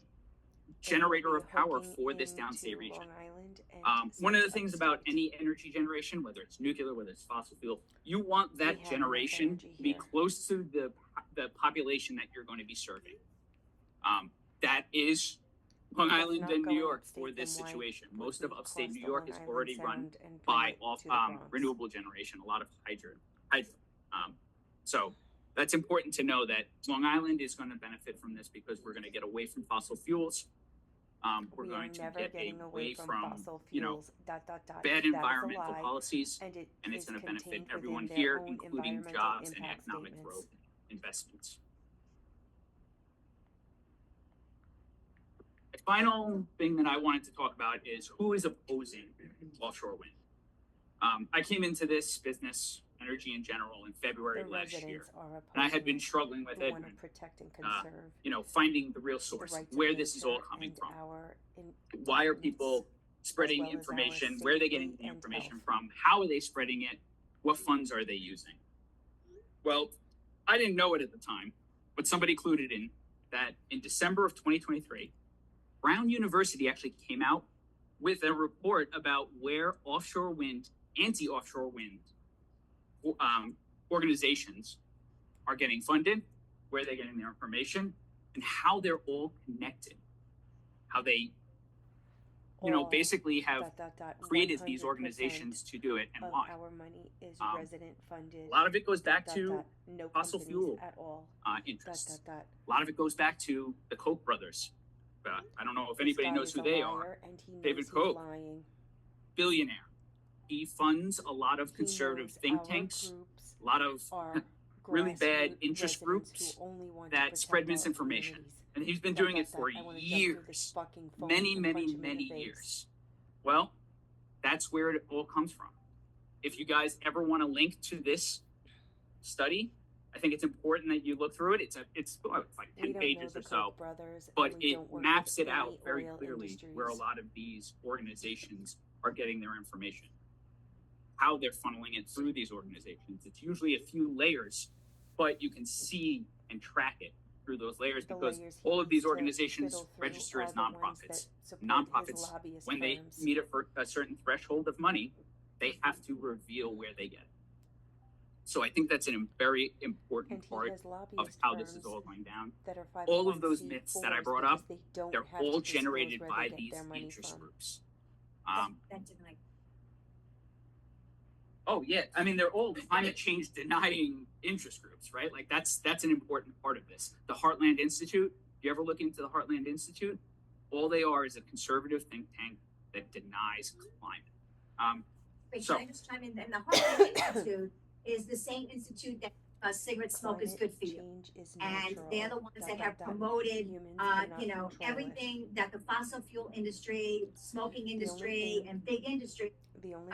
generator of power for this downstate region. Long Island and One of the South things Upstate. about any energy generation, whether it's nuclear, whether it's fossil fuel, you want that We have enough generation energy to be here. close to the population that you're going to be serving. That is Long If Island not and New going York upstate, for this then why situation. would Most we of upstate cross New the York Long is Island already run Sound and by bring it to the Bronx? renewable generation, a lot of hydro. So that's important to know that Long Island is going to benefit from this because we're going to get away from fossil fuels. We're We going are to never get getting away from from fossil you know, fuels. Bad bad environmental policies, and it and it's is going to benefit contained everyone within here, their own including environmental jobs and impact economic statements. growth and investments. The final thing that I wanted to talk about is who is opposing offshore wind. I came into this business, energy in general, in February The last year, residents are and I had been opposing struggling with the it. want to protect and conserve You know, finding the real the source, right to where this is all nature coming and from. our Why are environments, people spreading as well as our information? Where are they getting safety the and information health. from? How are they spreading it? What funds are they using? Well, I didn't know it at the time, but somebody clued it in that in December of 2023, Brown University actually came out with a report about where offshore wind anti-offshore wind organizations are getting funded, where they're getting their information, and how they're all connected. How they, basically have created these organizations to do it, and why. Our money is resident funded. A lot of it goes back to no fossil companies fuel at all. interests. A lot of it goes back to the Koch brothers. I don't know if anybody knows who they are. David Koch, billionaire. He funds a lot of conservative think tanks, a lot of really bad interest groups that spread misinformation. And he's been doing it for years, many years. Well, that's where it all comes from. If you guys ever want to link to this study, I think it's important that you look through it. It's like 10 pages or so, but it maps it out very clearly where a lot of these organizations are getting their information, how they're funneling it through these organizations. It's usually a few layers, but you can see and track it through those layers because all of these organizations register as nonprofits. Nonprofits, when they meet a certain threshold of money, they have to reveal where they get it. So I think that's a very important part of how this is all going down. All of those myths that I brought up, they're all generated by these interest groups. Oh yeah, I mean, they're all climate change denying interest groups, right? Like that's an important part of this. The Heartland Institute, if you ever look into the Heartland Institute, all they are is a conservative think tank that denies climate. Wait, can I just chime in? And the Heartland Institute is the same institute that cigarette smoke is good for you. And they're the ones that have promoted, everything that the fossil fuel industry, smoking industry, and big industry,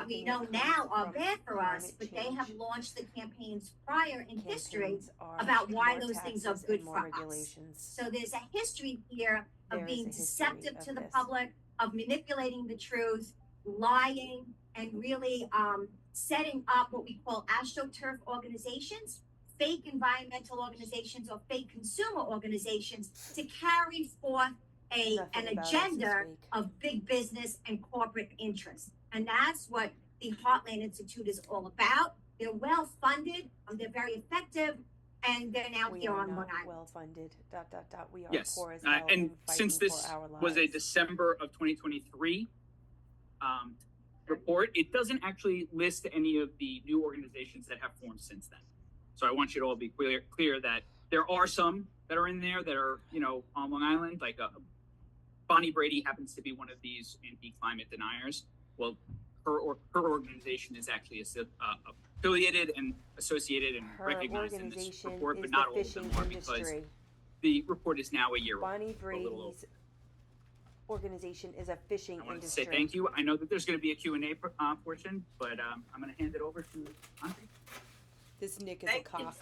we know now are bad for us, but they have launched the campaigns prior in history about why those things are good for us. So there's a history here of being deceptive to the public, of manipulating the truth, lying, and really setting up what we call astroturf organizations, fake environmental organizations or fake consumer organizations to carry forth an agenda of big business and corporate interests. And that's what the Heartland Institute is all about. They're well funded, they're very effective, and they're now here on Long Island. Well funded. We are yes, poor as hell and since this was a December of 2023 report, it doesn't actually list any of the new organizations that have formed since then. So I want you to all be clear that there are some that are in there that are, on Long Island, like Bonnie Brady happens to be one of these anti-climate deniers. Well, her organization is actually affiliated and associated and recognized in this report, but not all of them are because the report is now a year old. Bonnie Brady's organization is a fishing I want to industry. say thank you. I know that there's going to be a Q&A portion, but I'm going to hand it over to Andre. This Nick is a cop.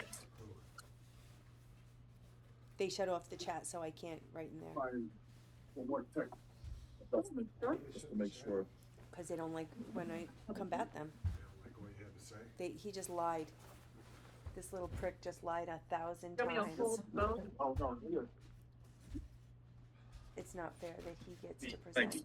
They shut off the chat, so I can't write in there. Just to make sure. Because they don't like when I combat them. He just lied. This little prick just lied 1,000 times. Oh, no, yeah. It's not fair that he gets to present. Thank you.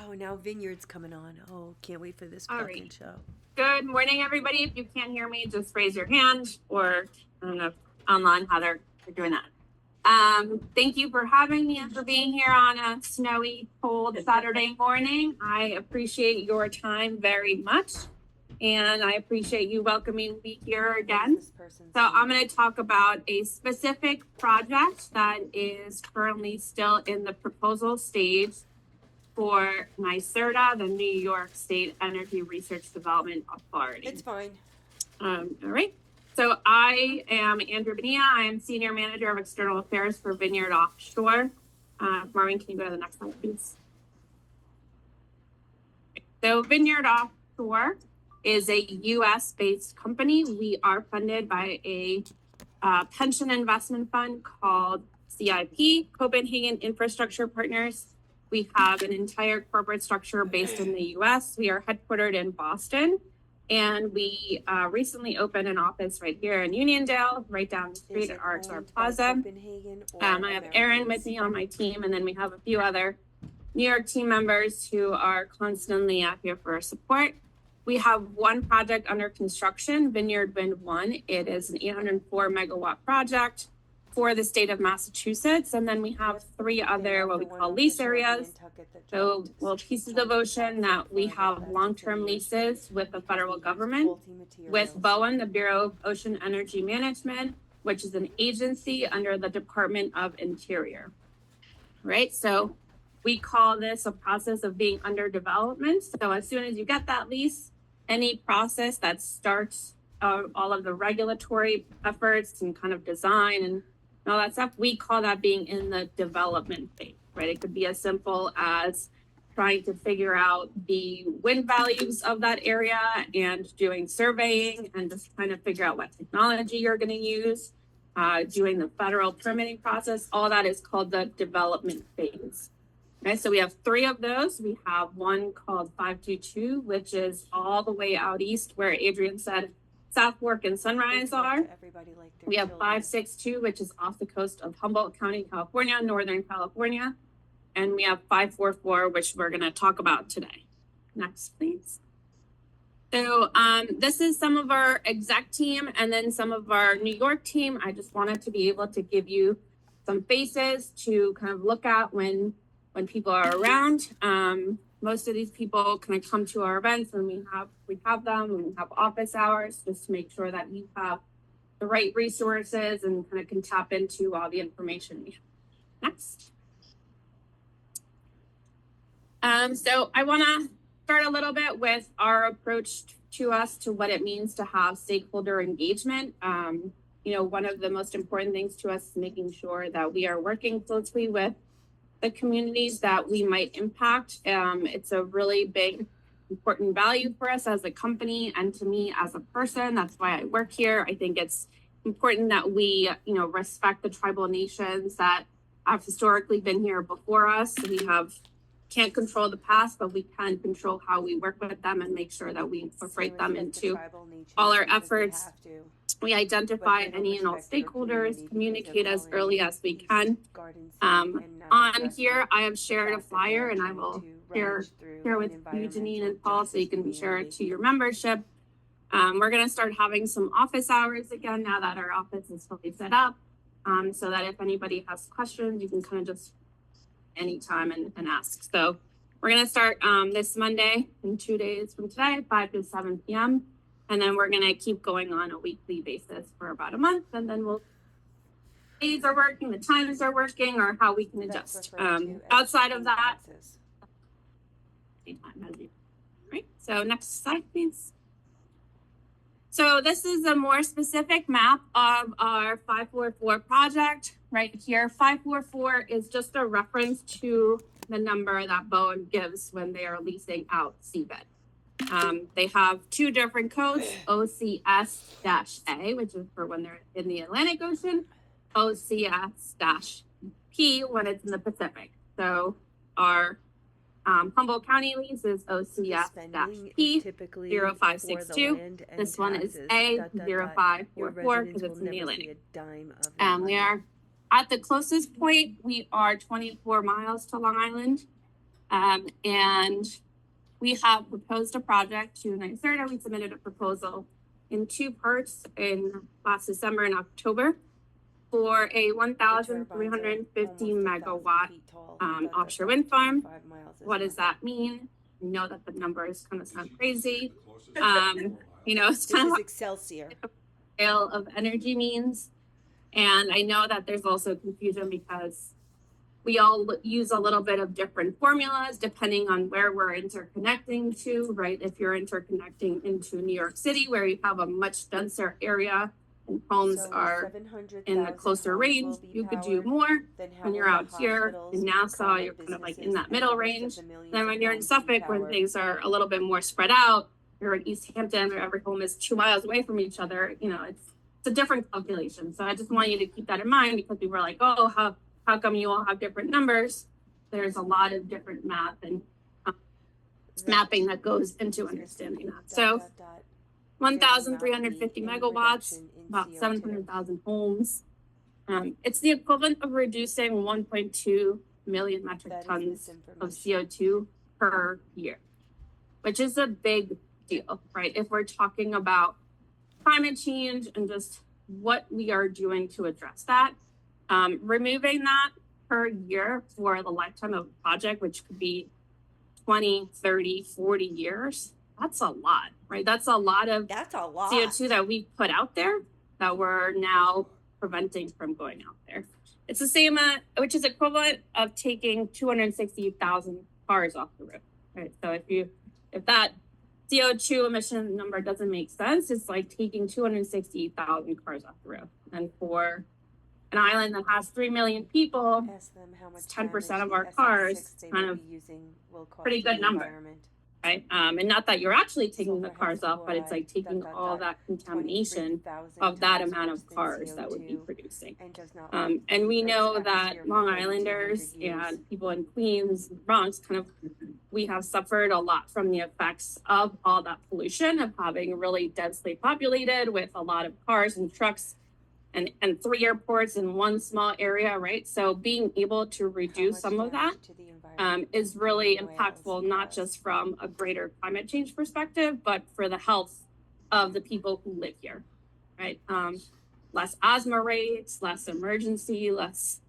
Oh, now Vineyard's coming on. Oh, can't wait for this All fucking right. show. Good morning, everybody. If you can't hear me, just raise your hand, or I don't know online how they're doing that. Thank you for having me and for being here on a snowy, cold Saturday morning. I appreciate your time very much, and I appreciate you welcoming me here again. So I'm going to talk about a specific project that is currently still in the proposal stage for NYSERDA, the New York State Energy Research Development Authority. It's fine. All right. So I am Andrew Bonilla. I am Senior Manager of External Affairs for Vineyard Offshore. Marvin, can you go to the next slide, please? So Vineyard Offshore is a U.S.-based company. We are funded by a pension investment fund called CIP, Copenhagen Infrastructure Partners. We have an entire corporate structure based in the U.S. We are headquartered in Boston, And we recently opened an office right here in Uniondale, right down the street at RXR Plaza. I have Erin with me on my team, and then we have a few other New York team members who are constantly out here for support. We have one project under construction, Vineyard Wind 1. It is an 804 megawatt project for the state of Massachusetts. And then we have three other what we call lease areas. So little pieces of ocean that we have long-term leases with the federal government, with BOEM, the Bureau of Ocean Energy Management, which is an agency under the Department of Interior, right? So we call this a process of being under development. So as soon as you get that lease, any process that starts all of the regulatory efforts and kind of design and all that stuff, we call that being in the development phase, right? It could be as simple as trying to figure out the wind values of that area and doing surveying and just trying to figure out what technology you're going to use, doing the federal permitting process. All that is called the development phase. Okay, so we have three of those. We have one called 522, which is all the way out east where Adrienne said South Fork and Sunrise are. We have 562, which is off the coast of Humboldt County, California, Northern California. And we have 544, which we're going to talk about today. Next, please. So this is some of our exec team and then some of our New York team. I just wanted to be able to give you some faces to kind of look at when people are around. Most of these people kind of come to our events and we have them and we have office hours just to make sure that you have the right resources and kind of can tap into all the information we have. Next. So I want to start a little bit with our approach to what it means to have stakeholder engagement. One of the most important things to us is making sure that we are working closely with the communities that we might impact. It's a really big, important value for us as a company and to me as a person. That's why I work here. I think it's important that we, respect the tribal nations that have historically been here before us. Can't control the past, but we can control how we work with them and make sure that we incorporate them into all our efforts. We identify any and all stakeholders, communicate as early as we can. On here, I have shared a flyer and I will share with you, Janine and Paul, so you can share it to your membership. We're going to start having some office hours again now that our office is fully set up, so that if anybody has questions, you can kind of just anytime and ask. So we're going to start this Monday in 2 days from today, 5 to 7 p.m. And then we're going to keep going on a weekly basis for about a month. And then days are working, the times are working, or how we can adjust. Outside of that, right? So next slide, please. So this is a more specific map of our 544 project right here. 544 is just a reference to the number that BOEM gives when they are leasing out seabed. They have two different codes, OCS-A, which is for when they're in the Atlantic Ocean, OCS-P when it's in the Pacific. So our Humboldt County lease is OCS-P 0562. This one is A 0544 because it's in the Atlantic. We are at the closest point. We are 24 miles to Long Island, and we have proposed a project to NYSERDA. We submitted a proposal in two parts in last December and October for a 1,350 megawatt offshore wind farm. What does that mean? I know that the numbers kind of sound crazy. It's kind of Excelsior scale of energy means. And I know that there's also confusion because we all use a little bit of different formulas depending on where we're interconnecting to, right? If you're interconnecting into New York City, where you have a much denser area and homes are in the closer range, you could do more. When you're out here in Nassau, you're kind of like in that middle range. Then when you're in Suffolk, where things are a little bit more spread out, you're in East Hampton, where every home is 2 miles away from each other, it's a different calculation. So I just want you to keep that in mind because people are like, oh, how come you all have different numbers? There's a lot of different math and mapping that goes into understanding that. So 1,350 megawatts, about 700,000 homes. It's the equivalent of reducing 1.2 million metric tons of CO2 per year, which is a big deal, right? If we're talking about climate change and just what we are doing to address that, removing that per year for the lifetime of a project, which could be 20, 30, 40 years, that's a lot, right? That's a lot of CO2 that we put out there that we're now preventing from going out there. It's the same, which is equivalent of taking 260,000 cars off the road, right? So if that CO2 emission number doesn't make sense, it's like taking 260,000 cars off the road. And for an island that has 3 million people, 10% of our cars, kind of pretty good number, right? And not that you're actually taking the cars off, but it's like taking all that contamination of that amount of cars that would be producing. And we know that Long Islanders and people in Queens, Bronx, we have suffered a lot from the effects of all that pollution, of having really densely populated with a lot of cars and trucks and 3 airports in one small area, right? So being able to reduce some of that is really impactful, not just from a greater climate change perspective, but for the health of the people who live here, right? Less asthma rates, less emergency, less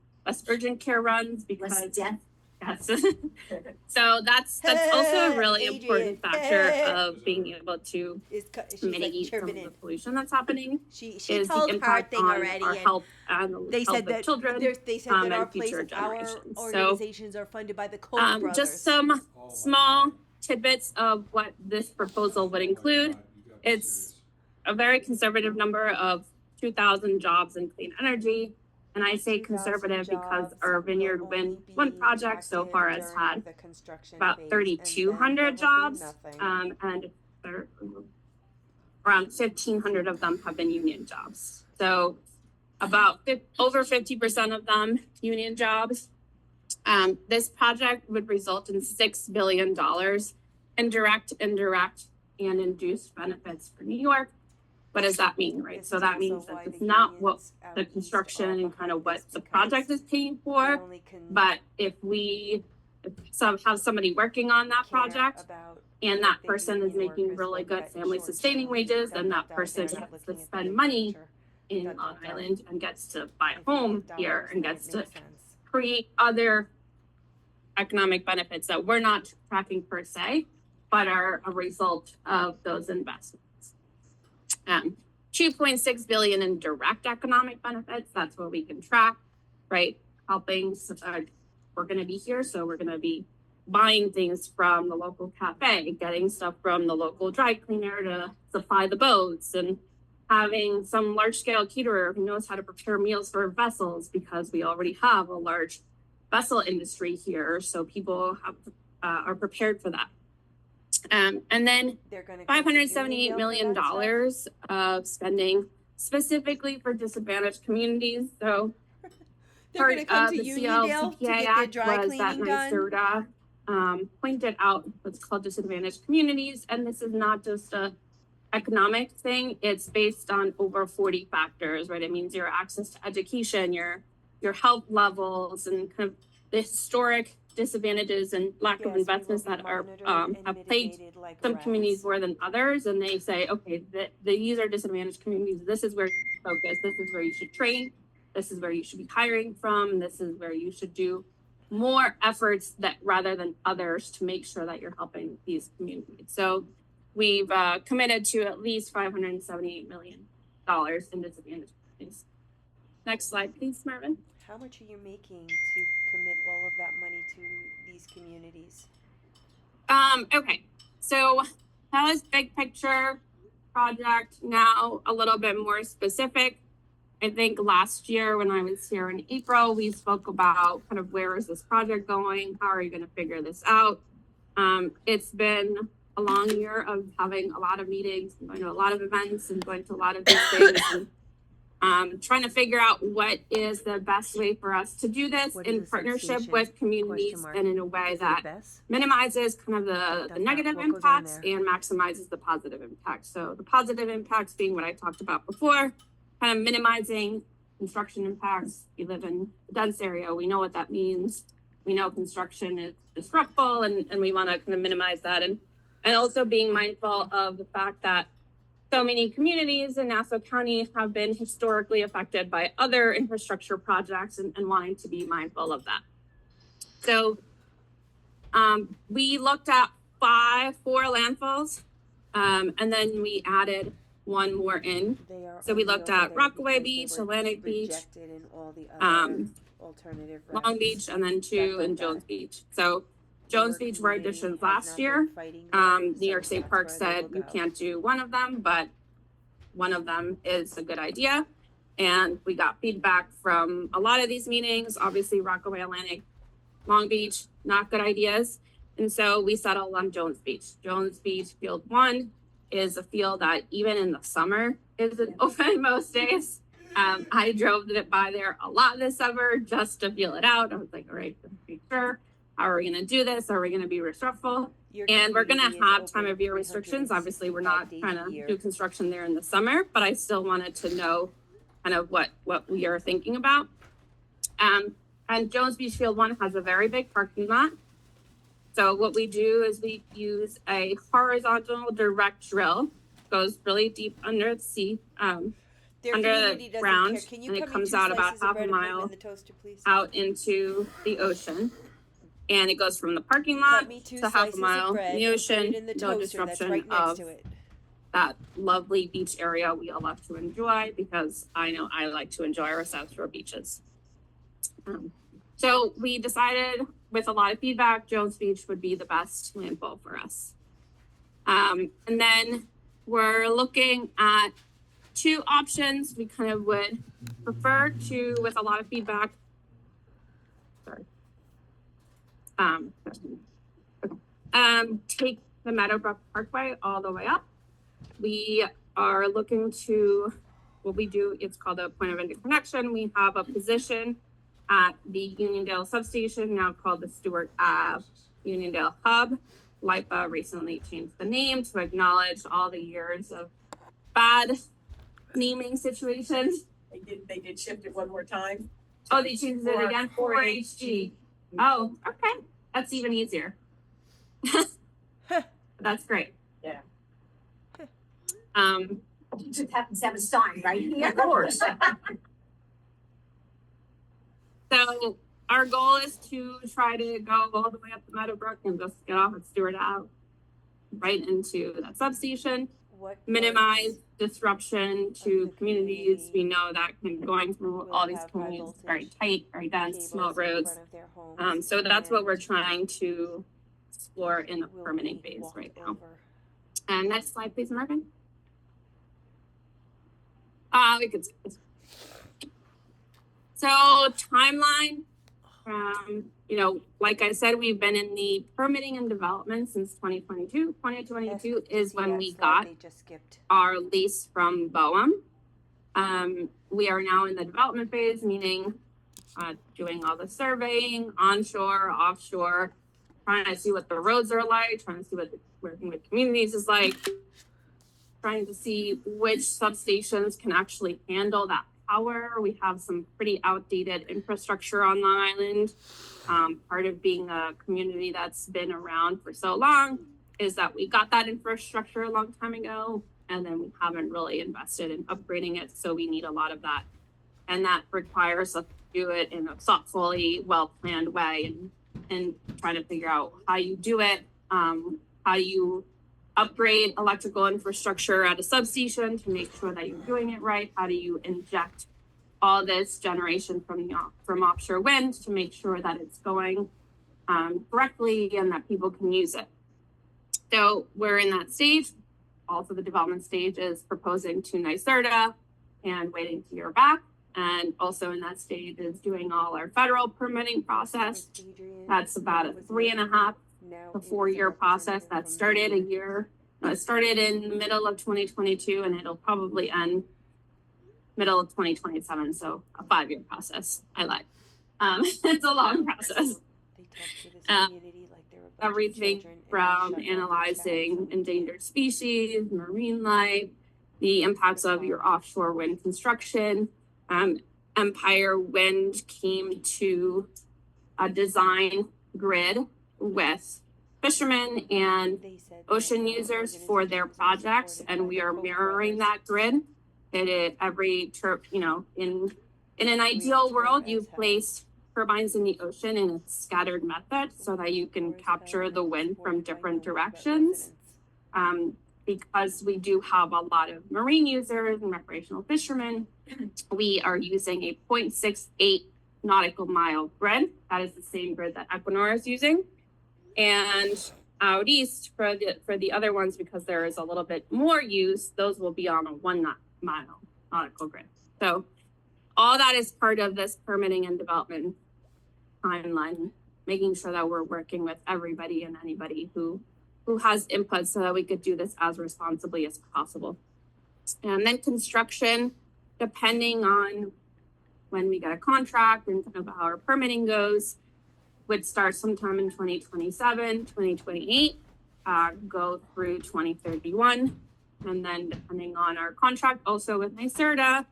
urgent care runs because less death. Yes. So that's also a really important factor of being able to mitigate some of the pollution that's happening. She is told the her impact thing on already, our and health and the they health said of that children they said that our and future our generations. organizations are funded by the Koch brothers. Just some small tidbits of what this proposal would include. It's a very conservative number of 2,000 jobs in clean energy. And I say conservative because our Vineyard Wind project so far has had about 3,200 jobs, and around 1,500 of them have been union jobs. So about over 50% of them union jobs. This project would result in $6 billion in direct, indirect, and induced benefits for New York. What does that mean, right? So that means that it's not what the construction and kind of what the project is paying for, but if have somebody working on that project and that person is making really good family sustaining wages, and that person gets to spend money in Long Island and gets to buy a home here and gets to create other economic benefits that we're not tracking per se, but are a result of those investments. 2.6 billion in direct economic benefits. That's what we can track, right? Helping, we're going to be here, so we're going to be buying things from the local cafe, getting stuff from the local dry cleaner to supply the boats, and having some large scale caterer who knows how to prepare meals for vessels, because we already have a large vessel industry here. So people are prepared for that. And then $578 million of spending specifically for disadvantaged communities. So part of the CLCPA Act was that NYSERDA pointed out what's called disadvantaged communities. And this is not just a economic thing. It's based on over 40 factors, right? It means your access to education, your health levels, and kind of the historic disadvantages and lack of investments that are have plagued some communities more than others. And they say, okay, these are disadvantaged communities. This is where you should focus. This is where you should train. This is where you should be hiring from. This is where you should do more efforts that rather than others to make sure that you're helping these communities. So we've committed to at least $578 million in disadvantaged communities. Next slide, please, Marvin. How much are you making to commit all of that money to these communities? Okay, so that was big picture project. Now a little bit more specific. I think last year when I was here in April, we spoke about kind of where is this project going? How are you going to figure this out? It's been a long year of having a lot of meetings, going to a lot of events and going to a lot of these things. trying to figure out what is the best way for us to do this What is in a partnership substation? with communities Question mark. and in a way Is it that best? minimizes kind of the Dot, negative what goes on impacts there? and maximizes the positive impacts. So the positive impacts being what I talked about before, kind of minimizing construction impacts. We live in a dense area. We know what that means. We know construction is disruptful and we want to kind of minimize that. And also being mindful of the fact that so many communities in Nassau County have been historically affected by other infrastructure projects and wanting to be mindful of that. So we looked at four landfills, and then we added one more in. So we looked at Rockaway Beach, Atlantic Beach, In all the other alternative Long routes. Beach, and then two in Jones Beach. So Jones Beach were additions last year. New York State Parks said you can't do one of them, but one of them is a good idea. And we got feedback from a lot of these meetings. Obviously, Rockaway, Atlantic, Long Beach, not good ideas. And so we settled on Jones Beach. Jones Beach Field 1 is a field that even in the summer isn't open most days. I drove by there a lot this summer just to feel it out. I was like, all right, let's be sure. How are we going to do this? Are we going to be respectful? And we're going to have time of year restrictions. Obviously, we're not trying to do construction there in the summer, but I still wanted to know kind of what we are thinking about. And Jones Beach Field 1 has a very big parking lot. So what we do is we use a horizontal direct drill, goes really deep under the sea, under the ground, and it comes out about half a mile out into the ocean. And it goes from the parking lot to half a mile in the ocean, no disruption of that lovely beach area we all love to enjoy, because I know I like to enjoy our South Shore beaches. So we decided, with a lot of feedback, Jones Beach would be the best landfill for us. And then we're looking at two options. We kind of would prefer to, with a lot of feedback, take the Meadowbrook Parkway all the way up. We are looking to, what we do, it's called a point of interconnection. We have a position at the Uniondale substation, now called the Stewart Ave Uniondale Hub. LIPA recently changed the name to acknowledge all the years of bad naming situations. They did shift it one more time. Oh, they changed it again? 4HG. Oh, okay. That's even easier. That's great. Yeah. You just happens to have a sign right here. Of course. So our goal is to try to go all the way up to Meadowbrook and just get off at Stewart Ave, right into that substation, minimize disruption to communities. We know that going through all these communities is very tight, very dense, small roads. So that's what we're trying to explore in the permitting phase right now. And next slide, please, Marvin. We could. So timeline, like I said, we've been in the permitting and development since 2022. 2022 is when we got our lease from BOEM. We are now in the development phase, meaning doing all the surveying, onshore, offshore, trying to see what the roads are like, trying to see what working with communities is like, trying to see which substations can actually handle that power. We have some pretty outdated infrastructure on the island. Part of being a community that's been around for so long is that we got that infrastructure a long time ago, and then we haven't really invested in upgrading it. So we need a lot of that. And that requires us to do it in a thoughtfully, well-planned way and try to figure out how you do it, how you upgrade electrical infrastructure at a substation to make sure that you're doing it right. How do you inject all this generation from offshore wind to make sure that it's going correctly and that people can use it? So we're in that stage. Also, the development stage is proposing to NYSERDA and waiting to hear back. And also in that stage is doing all our federal permitting process. That's about a 3.5 to 4 year process that started started in the middle of 2022, and it'll probably end middle of 2027, so a 5-year process. I lied. It's a long process. They talk to this community like they're a bunch of Everything children, and they from shut down analyzing the endangered species, marine life, the impacts of your offshore wind construction. Empire Wind came to a design grid with fishermen and They said ocean users for their projects, and we are mirroring that grid. In an ideal world, you place turbines in the ocean in a scattered method so that you can capture the wind from different directions. Because we do have a lot of marine users and recreational fishermen, we are using a 0.68 nautical mile grid. That is the same grid that Equinor is using. And out east for the other ones, because there is a little bit more use, those will be on a 1 mile nautical grid. So all that is part of this permitting and development timeline, making sure that we're working with everybody and anybody who has input so that we could do this as responsibly as possible. And then construction, depending on when we get a contract and kind of how our permitting goes, would start sometime in 2027, 2028, go through 2031. And then depending on our contract, also with NYSERDA,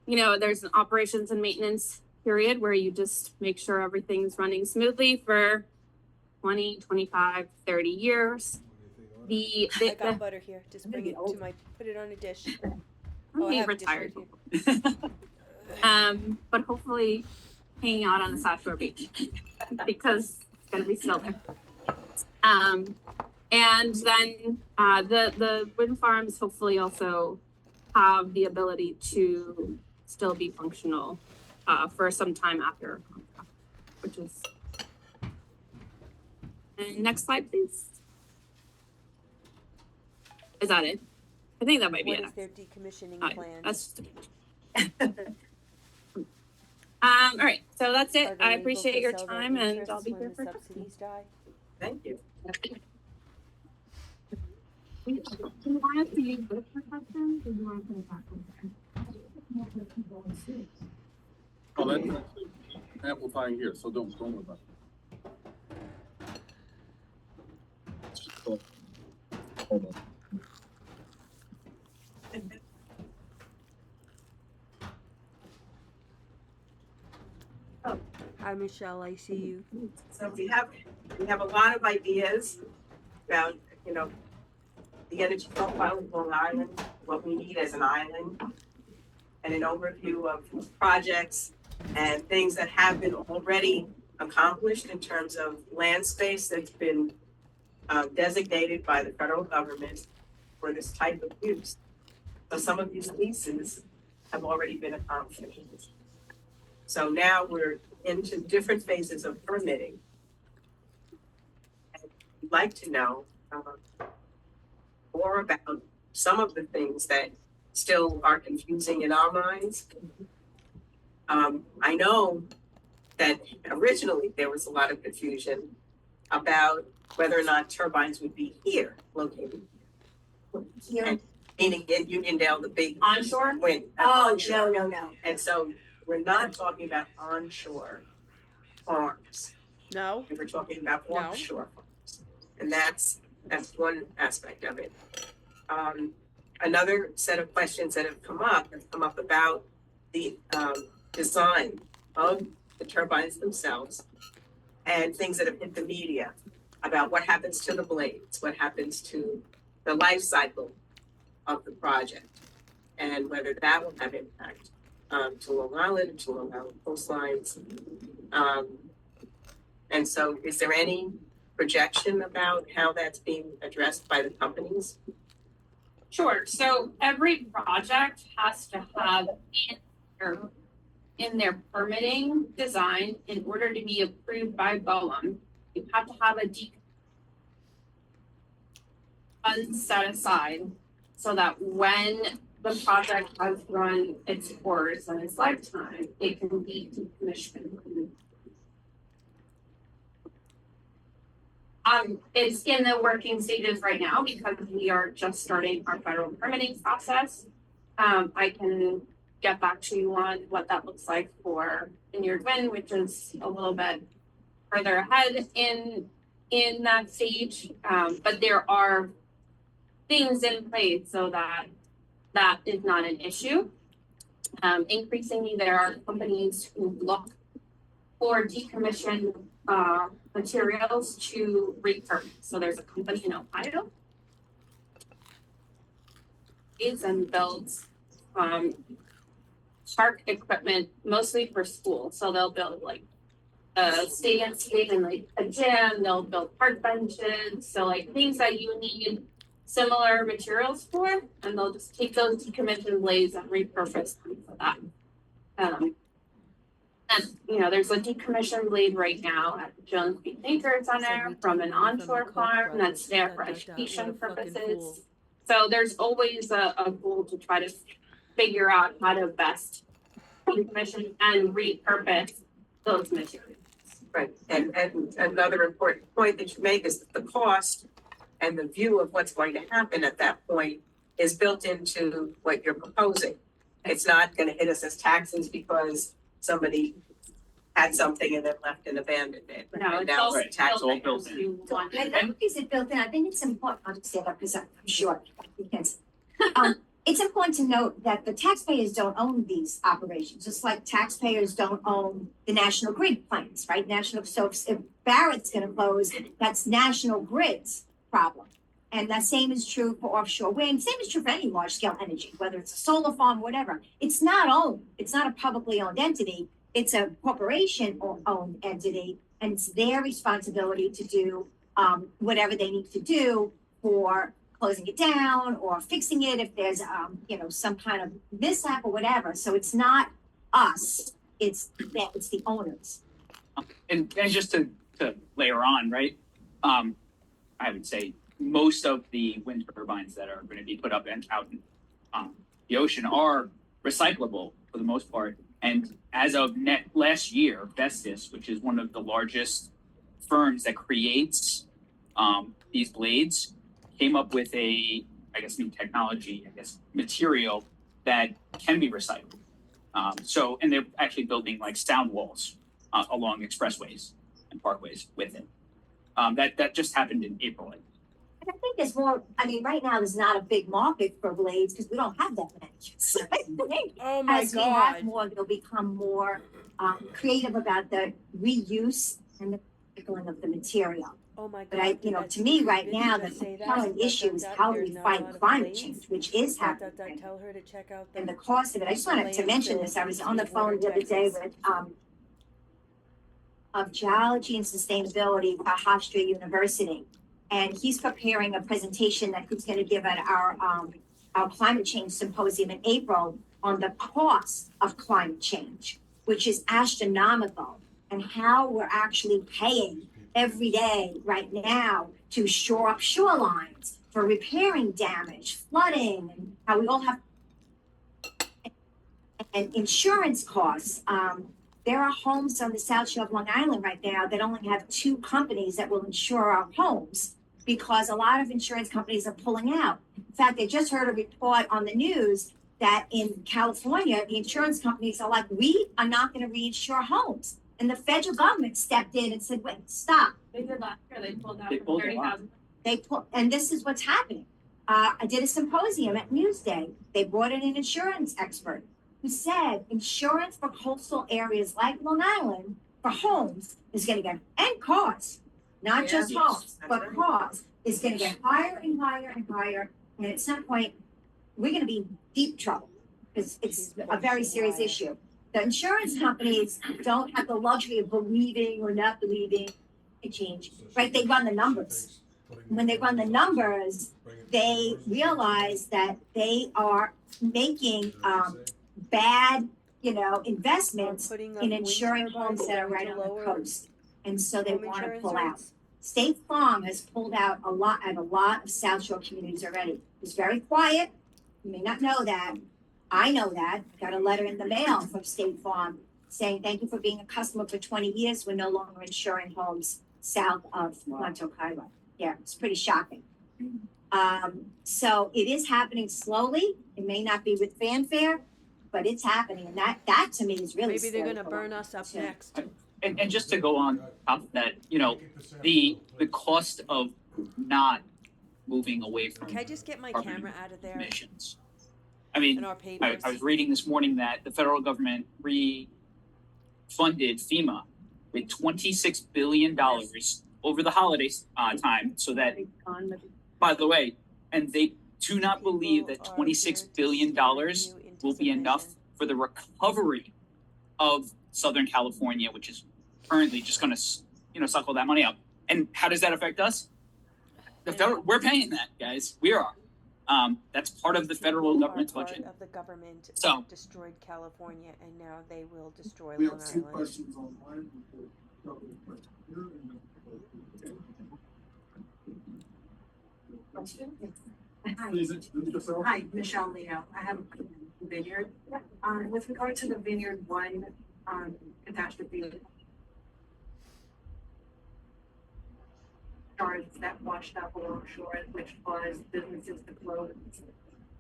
there's an operations and maintenance period where you just make sure everything's running smoothly for 20, 25, 30 years. I got butter here. Just bring it to put it on a dish. I'm being retired. But hopefully hanging out on the South Shore Beach because it's gonna be still there. And then the wind farms hopefully also have the ability to still be functional for some time after contract, which is. And next slide, please. Is that it? I think that might be What it. is their decommissioning plan? That's just all right, so that's it. Are they I able appreciate to your sell their time, and interests I'll be when here the for subsidies die. Thank you. Do you want us to use this for questions, or do you want to put it back over there? Oh, that's amplifying here, so don't worry about it. Hold on. Hi, Michelle. I see you. So we have a lot of ideas about, the energy profile of Long Island, what we need as an island, and an overview of projects and things that have been already accomplished in terms of land space that's been designated by the federal government for this type of use. So some of these leases have already been accomplished. So now we're into different phases of permitting. And we'd like to know more about some of the things that still are confusing in our minds. I know that originally there was a lot of confusion about whether or not turbines would be here, located here. And meaning in Uniondale, the big Onshore? wind. Oh, no. And so we're not talking about onshore farms. No. We're talking about No. offshore farms. And that's one aspect of it. Another set of questions that have come up about the design of the turbines themselves and things that have hit the media about what happens to the blades, what happens to the life cycle of the project, and whether that will have impact to Long Island, to Long Island coastlines. And so is there any projection about how that's being addressed by the companies? Sure. So every project has to have in their permitting design, in order to be approved by BOEM, you have to have a fund set aside so that when the project has run its course and its lifetime, it can be decommissioned. It's in the working stages right now because we are just starting our federal permitting process. I can get back to you on what that looks like for Vineyard Wind, which is a little bit further ahead in that stage. But there are things in place so that that is not an issue. Increasingly, there are companies who look for decommissioned materials to repurpose. So there's a company in Ohio and builds park equipment mostly for schools. So they'll build like a stadium and like a gym, they'll build park benches. So like things that you need similar materials for, and they'll just take those decommissioned blades and repurpose them for that. And you know, there's a decommissioned blade right now at Jones Beach Nature Center from an onshore farm that's there for education purposes. So there's always a goal to try to figure out how to best decommission and repurpose those materials. Right, and another important point that you make is that the cost and the view of what's going to happen at that point is built into what you're proposing. It's not gonna hit us as taxes because somebody had something and then left and abandoned it. No, And it's now all it's tax built in. bills. I don't is it built in, I think it's important, I'll just say that because I'm sure, because it's important to note that the taxpayers don't own these operations, just like taxpayers don't own the national grid plants, right? So if Barrett's gonna close, that's National Grid's problem. And the same is true for offshore wind, same is true for any large scale energy, whether it's a solar farm, whatever. It's not owned, it's not a publicly owned entity, it's a corporation owned entity, and it's their responsibility to do whatever they need to do for closing it down or fixing it if there's some kind of mishap or whatever. So it's not us, it's the owners. And just to layer on, right? I would say most of the wind turbines that are going to be put up and out in the ocean are recyclable for the most part. And as of last year, Vestas, which is one of the largest firms that creates these blades, came up with new technology, material that can be recycled. And they're actually building like sound walls along expressways and parkways with it. That just happened in April. And I think there's more, right now there's not a big market for blades because we don't have that many. So I think Oh my as we have God. more, they'll become more creative about the reuse and the recycling of the material. Oh my But God. to me right now, the say that, compelling issue is how do we fight climate change, which is happening. Tell her to check out And the cost of it. I just wanted to mention this. I was on the phone the other day with of geology and sustainability at Hofstra University. And he's preparing a presentation that he's going to give at our climate change symposium in April on the cost of climate change, which is astronomical, and how we're actually paying every day right now to shore up shorelines for repairing damage, flooding, and how we all have and insurance costs. There are homes on the South Shore of Long Island right now that only have 2 companies that will insure our homes because a lot of insurance companies are pulling out. In fact, I just heard a report on the news that in California, the insurance companies are like, we are not going to reinsure homes. And the federal government stepped in and said, wait, stop. They did last year, they pulled out They pulled a lot. 30,000. And this is what's happening. I did a symposium at Newsday. They brought in an insurance expert who said insurance for coastal areas like Long Island for homes is going to get, and cars, not just homes, but cars, is going to get higher and higher and higher. And at some point, we're going to be in deep trouble because it's a very serious issue. The insurance companies don't have the luxury of believing or not believing a change, right? They run the numbers. When they run the numbers, they realize that they are making bad, investments in insuring homes that are right on the coast. And so they want to pull out. State Farm has pulled out a lot at a lot of South Shore communities already. It's very quiet. You may not know that. I know that. Got a letter in the mail from State Farm saying, thank you for being a customer for 20 years. We're no longer insuring homes south of Montauk Highway. Yeah, it's pretty shocking. So it is happening slowly. It may not be with fanfare, but it's happening, and that to me is really Maybe they're scary gonna for burn them. us up Yeah. next. And just to go on top of that, you know, the cost of not moving away from Can I just get my carbon camera out of there? emissions. I mean, And our papers. I was reading this morning that the federal government refunded FEMA with $26 billion over the holiday time, so that, by the way, and they do not believe that $26 billion will be enough for the recovery of Southern California, which is currently just going to, suck all that money up. And how does that affect us? The federal, we're paying that, guys. We are. That's part of the federal government's budget. Of the government So destroyed California, and now they will destroy We Long have two Island. questions online. Please introduce yourself. Hi, Michelle Leo. I have a Vineyard. With regard to the Vineyard 1 catastrophe charge that washed up along shore, which caused businesses to close,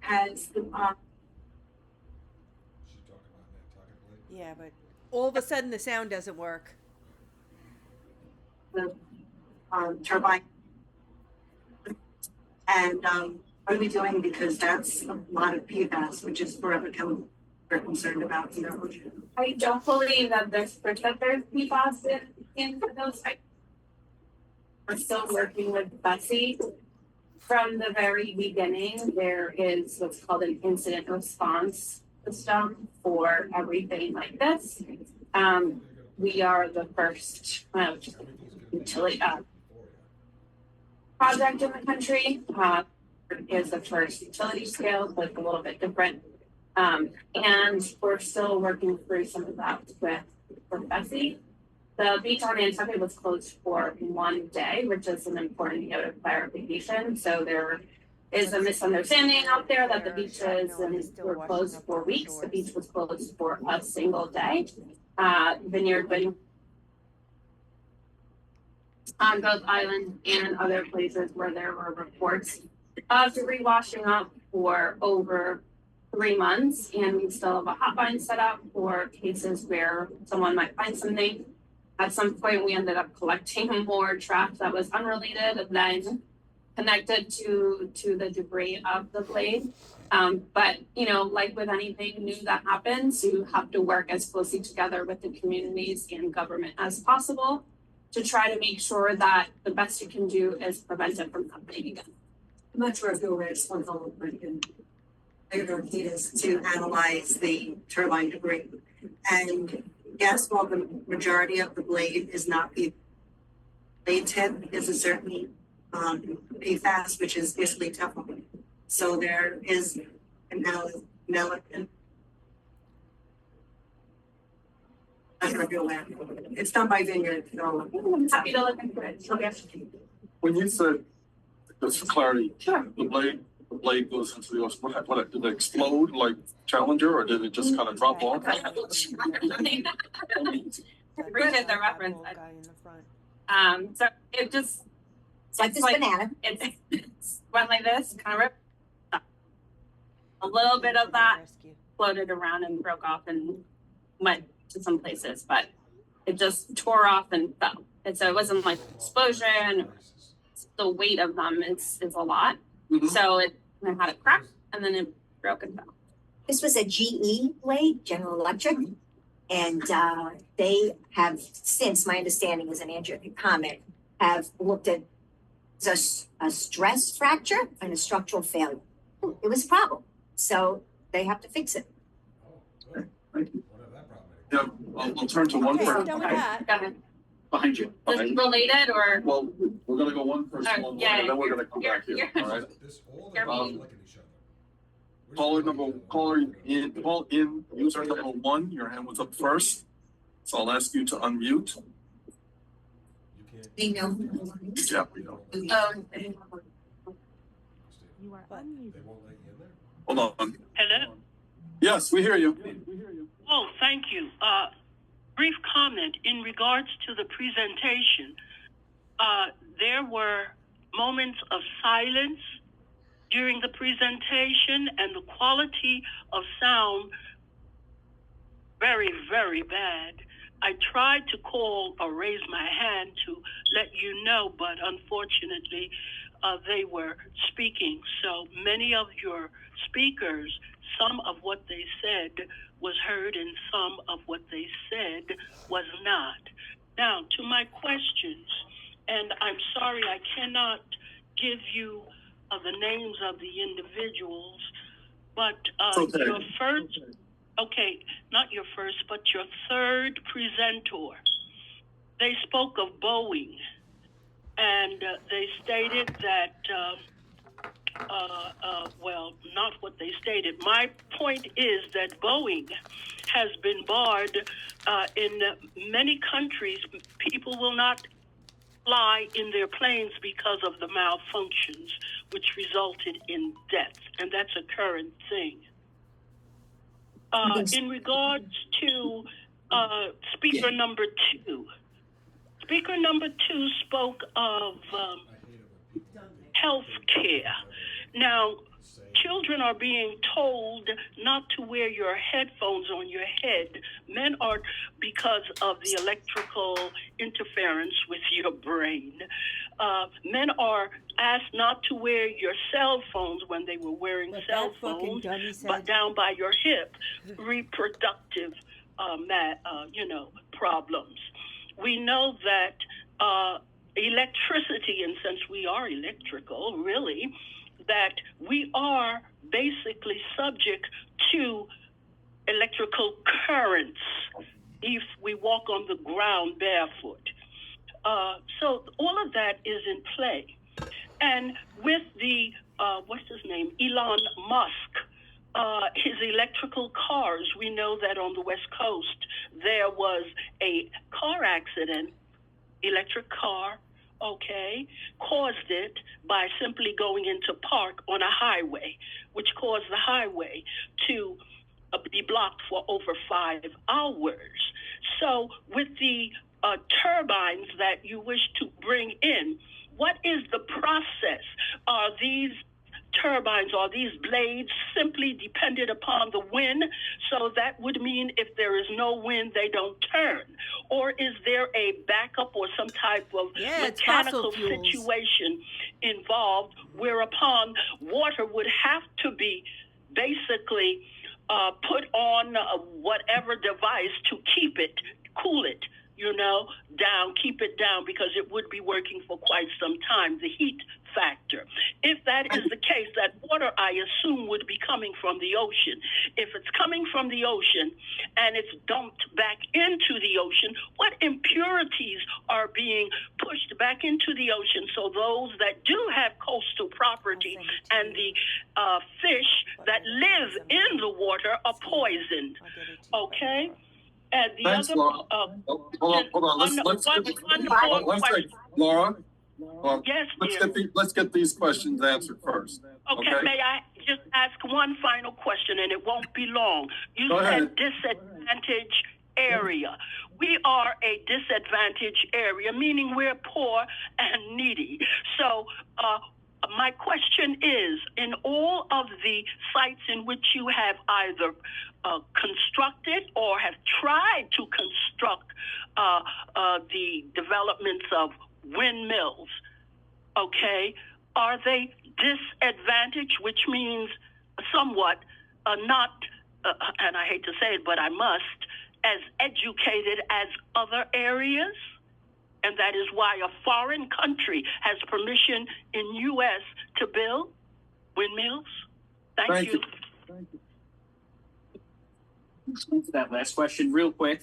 has the Yeah, but all of a sudden the sound doesn't work. turbine, and what are we doing, because that's a lot of PFAS, which is forever chemical we're concerned about in our ocean. I don't believe that there's PFAS in those. We're still working with Bessie. From the very beginning, there is what's called an incident response system for everything like this. We are the first utility project in the country. Is the first utility scale, so it's a little bit different. And we're still working through some of that with Bessie. The beach on Nantucket was closed for 1 day, which is an important note of clarification. So there is a misunderstanding out there that the beaches were closed for weeks. The beach was closed for a single day. Vineyard on both islands and other places where there were reports of debris washing up for over 3 months, and we still have a hotline set up for cases where someone might find something. At some point, we ended up collecting more trash that was unrelated, then connected to the debris of the blade. But like with anything new that happens, you have to work as closely together with the communities and government as possible to try to make sure that the best you can do is prevent it from happening again. I'm not sure if you'll raise one to analyze the turbine debris. And yes, while the majority of the blade is not blade tip is a certain PFAS, which is basically Teflon. So there is an element. I'm not sure where. It's done by Vineyard. So I'm happy to look into it. Okay. When you said, just for clarity, Sure. the blade goes into the ocean. What did it explode like Challenger, or did it just kind of drop off? Appreciate the reference. So it just It's like this banana. It's went like this, kind of ripped. A little bit of that floated around and broke off and went to some places, but it just tore off and fell. And so it wasn't like an explosion. The weight of them is a lot. Mm-hmm. So it had a crack and then it broke and fell. This was a GE blade, General Electric, and they have since, my understanding is, and Andrew can comment, have looked at a stress fracture and a structural failure. It was a problem, so they have to fix it. Yeah, I'll turn to one person. Go ahead. Behind you. Is it related or? Well, we're gonna go one person, one, and then we're gonna come back here, all right? Call in, user number 1, your hand was up first. So I'll ask you to unmute. They know. Yeah, we know. You are unmuted. Hold on. Hello? Yes, we hear you. Oh, thank you. Brief comment in regards to the presentation. There were moments of silence during the presentation, and the quality of sound very, very bad. I tried to call or raise my hand to let you know, but unfortunately, they were speaking. So many of your speakers, some of what they said was heard and some of what they said was not. Now, to my questions, and I'm sorry I cannot give you the names of the individuals, but Okay. your first, okay, not your first, but your third presenter, they spoke of Boeing, and they stated that, well, not what they stated. My point is that Boeing has been barred in many countries. People will not fly in their planes because of the malfunctions, which resulted in death, and that's a current thing. In regards to speaker number two spoke of health care. Now, children are being told not to wear your headphones on your head. Men are, because of the electrical interference with your brain. Men are asked not to wear your cell phones when they were wearing cell phones, but down by your hip, reproductive, problems. We know that electricity, and since we are electrical, really, that we are basically subject to electrical currents if we walk on the ground barefoot. So all of that is in play. And with the, what's his name, Elon Musk, his electrical cars, we know that on the West Coast, there was a car accident, electric car, caused it by simply going into park on a highway, which caused the highway to be blocked for over 5 hours. So with the turbines that you wish to bring in, what is the process? Are these turbines, are these blades simply dependent upon the wind? So that would mean if there is no wind, they don't turn. Or is there a backup or some type of mechanical situation involved whereupon water would have to be basically put on whatever device to keep it, cool it, down, keep it down, because it would be working for quite some time, the heat factor. If that is the case, that water, I assume, would be coming from the ocean. If it's coming from the ocean and it's dumped back into the ocean, what impurities are being pushed back into the ocean so those that do have coastal property and the fish that live in the water are poisoned, okay? And the Thanks, other, Laura. Hold on. Let's take Laura. Yes, let's get these questions answered first. Okay, may I just ask one final question, and it won't be long? You said disadvantaged area. We are a disadvantaged area, meaning we're poor and needy. So, my question is, in all of the sites in which you have either constructed or have tried to construct the developments of windmills, are they disadvantaged, which means somewhat not, and I hate to say it, but I must, as educated as other areas? And that is why a foreign country has permission in U.S. to build windmills? Thank you. To that last question real quick.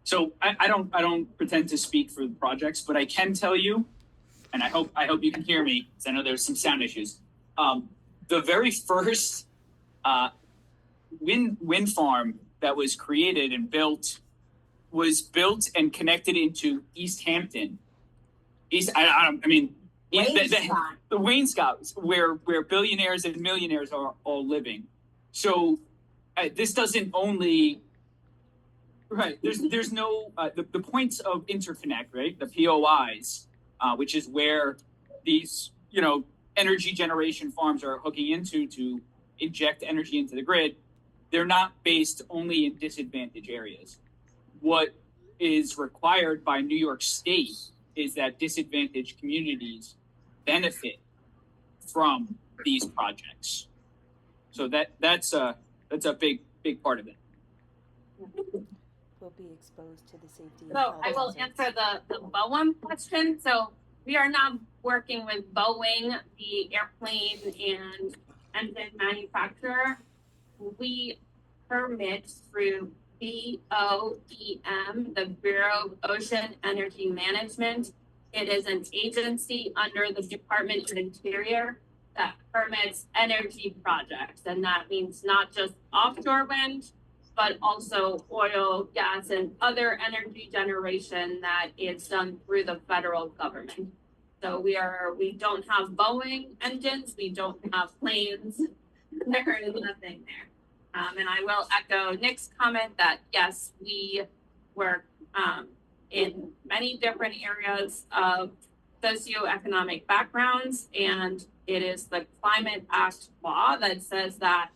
So I don't pretend to speak for the projects, but I can tell you, and I hope you can hear me, because I know there's some sound issues. The very first wind farm that was created and built was built and connected into East Hampton. The Wainscot, where billionaires and millionaires are all living. So this doesn't only, right, there's no, the points of interconnect, right, the POIs, which is where these, energy generation farms are hooking into to inject energy into the grid. they're not based only in disadvantaged areas. What is required by New York State is that disadvantaged communities benefit from these projects. So that's a big part of it. Will be exposed to the safety. So I will answer the Boeing question. So we are now working with Boeing, the airplane and engine manufacturer. We permit through BOEM, the Bureau of Ocean Energy Management. It is an agency under the Department of Interior that permits energy projects. And that means not just offshore wind, but also oil, gas, and other energy generation that is done through the federal government. So we don't have Boeing engines, we don't have planes, there is nothing there. And I will echo Nick's comment that yes, we work in many different areas of socioeconomic backgrounds, and it is the Climate Act law that says that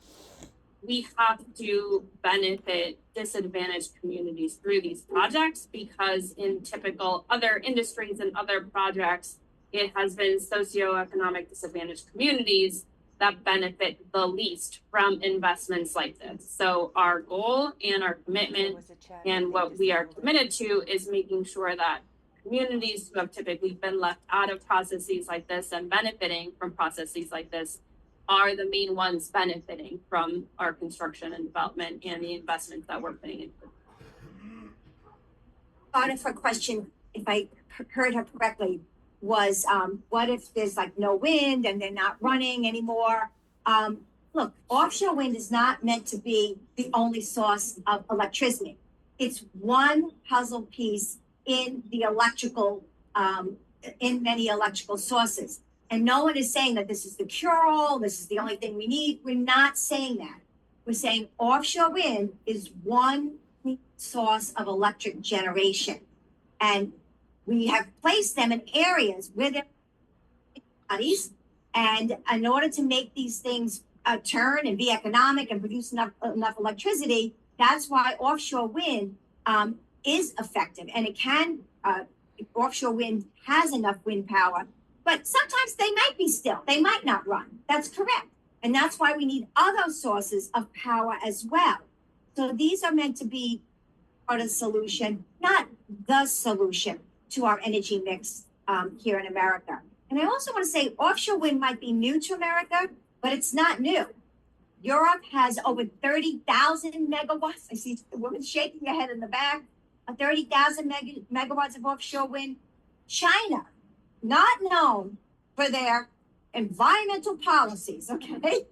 we have to benefit disadvantaged communities through these projects, because in typical other industries and other projects, it has been socioeconomic disadvantaged communities that benefit the least from investments like this. So our goal and our commitment and what we are committed to is making sure that communities who have typically been left out of processes like this and benefiting from processes like this are the main ones benefiting from our construction and development and the investments that we're putting into. Part of her question, if I heard her correctly, was what if there's like no wind and they're not running anymore? Look, offshore wind is not meant to be the only source of electricity. It's one puzzle piece in the electrical, in many electrical sources. And no one is saying that this is the cure-all, this is the only thing we need. We're not saying that. We're saying offshore wind is one source of electric generation. And we have placed them in areas where there are studies. And in order to make these things turn and be economic and produce enough electricity, that's why offshore wind is effective. And it can, offshore wind has enough wind power, but sometimes they might be still, they might not run. That's correct. And that's why we need other sources of power as well. So these are meant to be part of the solution, not the solution to our energy mix here in America. And I also want to say offshore wind might be new to America, but it's not new. Europe has over 30,000 megawatts. I see the woman shaking her head in the back. 30,000 megawatts of offshore wind. China, not known for their environmental policies, okay?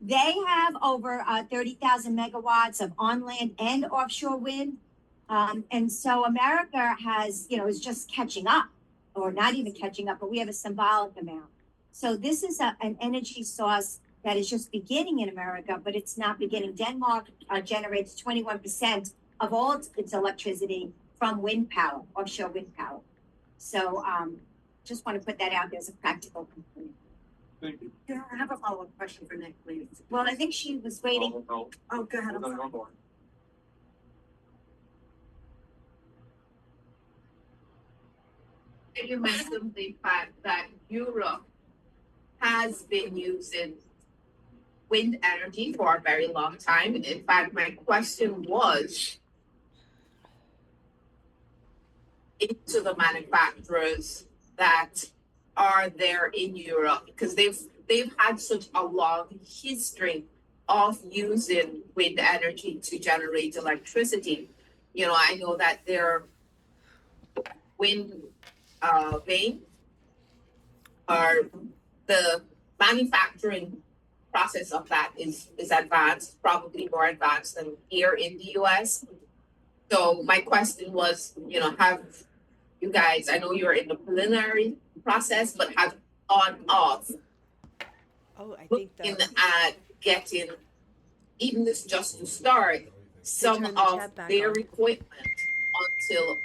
They have over 30,000 megawatts of on-land and offshore wind. And so America has, is just catching up, or not even catching up, but we have a symbolic amount. So this is an energy source that is just beginning in America, but it's not beginning. Denmark generates 21% of all its electricity from wind power, offshore wind power. So just want to put that out there as a practical component. Thank you. Yeah, I have a follow-up question for Nick, please. Well, I think she was waiting. Oh, go ahead. I'm sorry. You mentioned the fact that Europe has been using wind energy for a very long time. In fact, my question was into the manufacturers that are there in Europe, because they've had such a long history of using wind energy to generate electricity. I know that their wind vein or the manufacturing process of that is advanced, probably more advanced than here in the US. So my question was, have you guys, I know you're in the preliminary process, but have on off looking at getting, even this just to start, some of their equipment until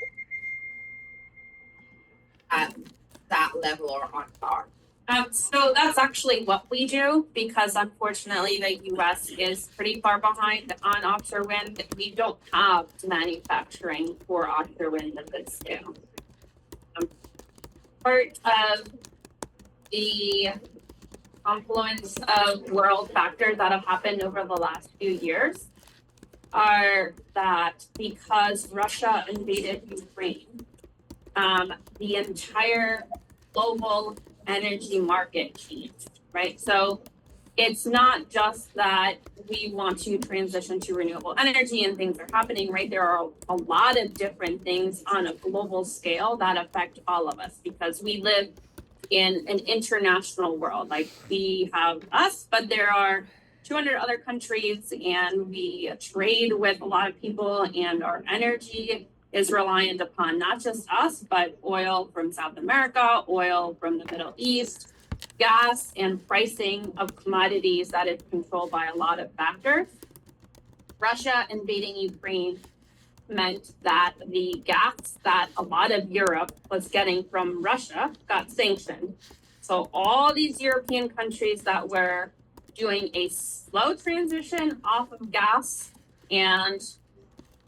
at that level or on par. So that's actually what we do, because unfortunately the US is pretty far behind on offshore wind. We don't have manufacturing for offshore wind at this scale. Part of the confluence of world factors that have happened over the last few years are that because Russia invaded Ukraine, the entire global energy market changed, right? So it's not just that we want to transition to renewable energy and things are happening, right? There are a lot of different things on a global scale that affect all of us because we live in an international world. Like we have us, but there are 200 other countries and we trade with a lot of people, and our energy is reliant upon not just us, but oil from South America, oil from the Middle East, gas, and pricing of commodities that is controlled by a lot of factors. Russia invading Ukraine meant that the gas that a lot of Europe was getting from Russia got sanctioned. So all these European countries that were doing a slow transition off of gas and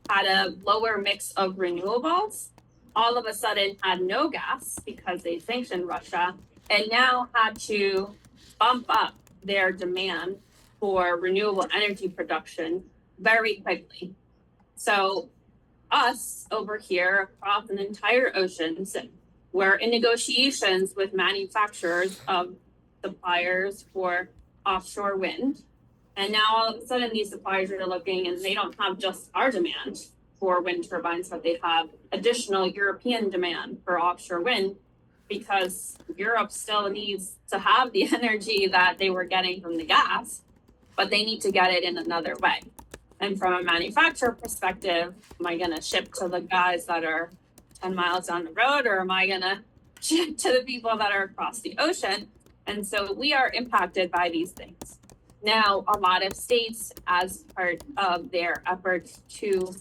had a lower mix of renewables, all of a sudden had no gas because they sanctioned Russia, and now had to bump up their demand for renewable energy production very quickly. So us over here across an entire ocean, we're in negotiations with manufacturers of suppliers for offshore wind. And now all of a sudden these suppliers are looking and they don't have just our demand for wind turbines, but they have additional European demand for offshore wind because Europe still needs to have the energy that they were getting from the gas, but they need to get it in another way. And from a manufacturer perspective, am I gonna ship to the guys that are 10 miles down the road, or am I gonna ship to the people that are across the ocean? And so we are impacted by these things. Now, a lot of states, as part of their efforts to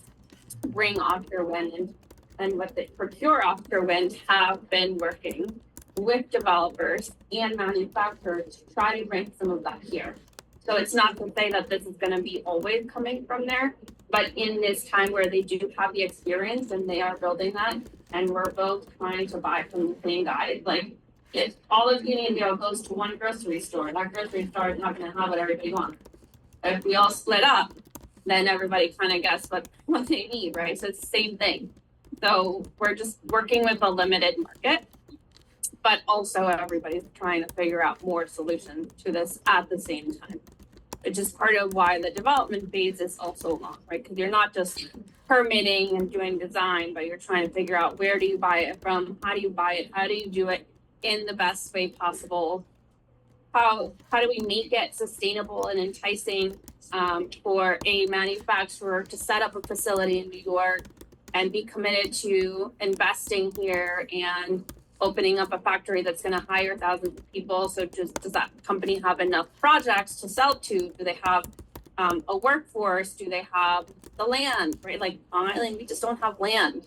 bring offshore wind and what they procure offshore wind, have been working with developers and manufacturers to try to bring some of that here. So it's not to say that this is going to be always coming from there, but in this time where they do have the experience and they are building that, and we're both trying to buy from the same guys, like if all of Uniondale goes to one grocery store, that grocery store is not going to have what everybody wants. If we all split up, then everybody kind of guess what they need, right? So it's the same thing. So we're just working with a limited market, but also everybody's trying to figure out more solutions to this at the same time, which is part of why the development phase is also long, right? Because you're not just permitting and doing design, but you're trying to figure out where do you buy it from, how do you buy it, how do you do it in the best way possible, how do we make it sustainable and enticing for a manufacturer to set up a facility in New York and be committed to investing here and opening up a factory that's going to hire thousands of people. So does that company have enough projects to sell to? Do they have a workforce? Do they have the land, right? Like on Island, we just don't have land.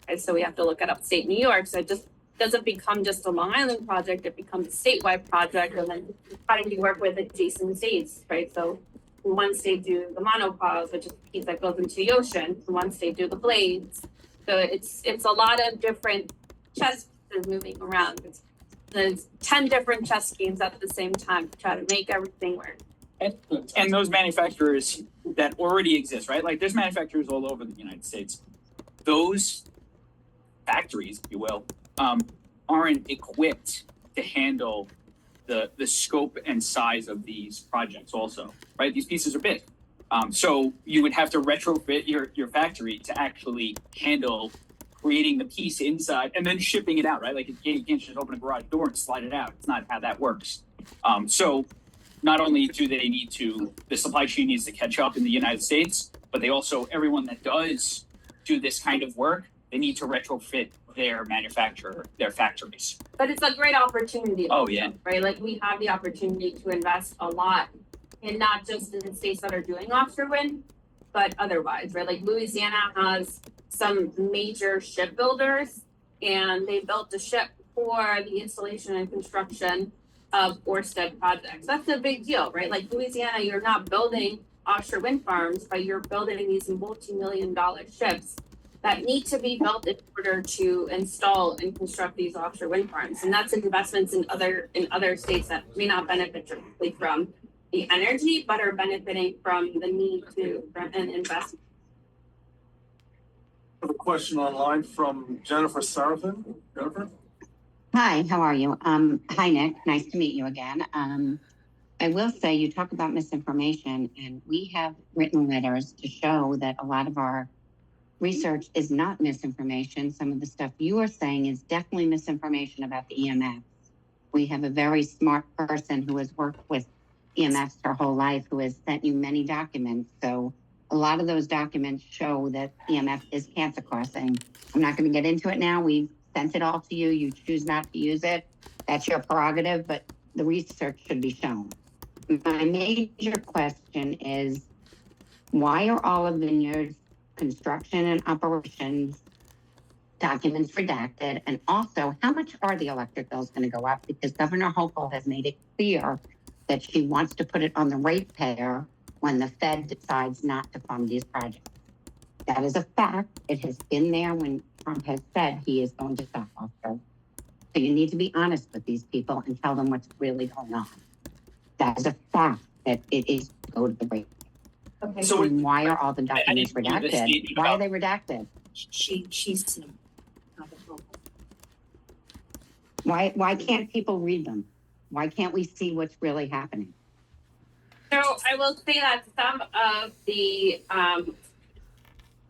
Right? So we have to look at upstate New York. So it just doesn't become just a Long Island project, it becomes a statewide project. And then how do we work with adjacent states, right? So one state do the monopiles, which is the piece that goes into the ocean. One state do the blades. So it's a lot of different chess pieces moving around. There's 10 different chess games at the same time to try to make everything work. And those manufacturers that already exist, right? Like there's manufacturers all over the United States. Those factories, if you will, aren't equipped to handle the scope and size of these projects also, right? These pieces are big. So you would have to retrofit your factory to actually handle creating the piece inside and then shipping it out, right? Like you can't just open a garage door and slide it out. It's not how that works. So not only do they need to, the supply chain needs to catch up in the United States, but they also, everyone that does do this kind of work, they need to retrofit their manufacturer, their factories. But it's a great opportunity. Oh, yeah. Right? Like we have the opportunity to invest a lot in not just in the states that are doing offshore wind, but otherwise, right? Like Louisiana has some major shipbuilders and they built a ship for the installation and construction of Orsted projects. That's a big deal, right? Like Louisiana, you're not building offshore wind farms, but you're building these multi-million-dollar ships that need to be built in order to install and construct these offshore wind farms. And that's investments in other states that may not benefit directly from the energy, but are benefiting from the need to an investment. I have a question online from Jennifer Sarafin. Jennifer? Hi, how are you? Hi, Nick. Nice to meet you again. I will say you talk about misinformation, and we have written letters to show that a lot of our research is not misinformation. Some of the stuff you are saying is definitely misinformation about the EMF. We have a very smart person who has worked with EMFs her whole life, who has sent you many documents. So a lot of those documents show that EMF is cancer causing. I'm not going to get into it now. We've sent it all to you. You choose not to use it. That's your prerogative, but the research should be shown. My major question is, why are all of Vineyard's construction and operations documents redacted? And also, how much are the electric bills going to go up? Because Governor Hochul has made it clear that she wants to put it on the ratepayer when the Fed decides not to fund these projects. That is a fact. It has been there when Trump has said he is going to stop offshore. So you need to be honest with these people and tell them what's really going on. That is a fact that it is to go to the ratepayer. Okay. So why are all the documents redacted? Why are they redacted? She's Why can't people read them? Why can't we see what's really happening? So I will say that some of the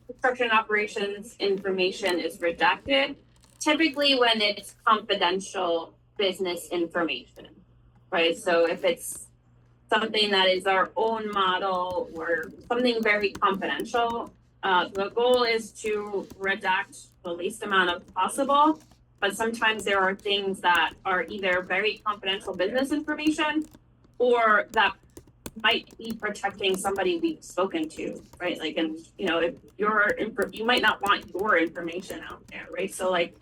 construction operations information is redacted, typically when it's confidential business information, right? So if it's something that is our own model or something very confidential, the goal is to redact the least amount of possible. But sometimes there are things that are either very confidential business information or that might be protecting somebody we've spoken to, right? Like, and you know, if you might not want your information out there, right? So like,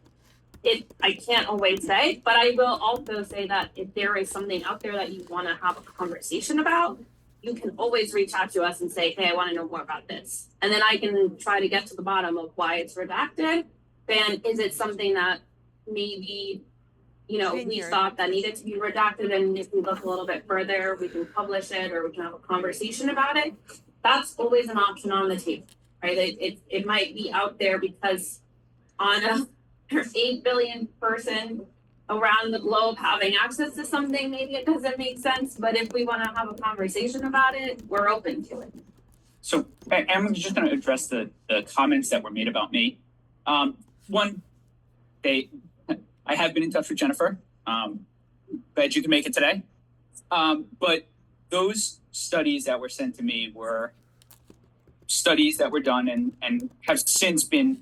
I can't always say, but I will also say that if there is something out there that you want to have a conversation about, you can always reach out to us and say, hey, I want to know more about this. And then I can try to get to the bottom of why it's redacted. And is it something that maybe, you know, we thought that needed to be redacted, and if we look a little bit further, we can publish it or we can have a conversation about it. That's always an option on the table, right? It might be out there because on a 8 billion person around the globe having access to something, maybe it doesn't make sense, but if we want to have a conversation about it, we're open to it. So I'm just going to address the comments that were made about me. One, I have been in touch with Jennifer. Glad you can make it today. But those studies that were sent to me were studies that were done and have since been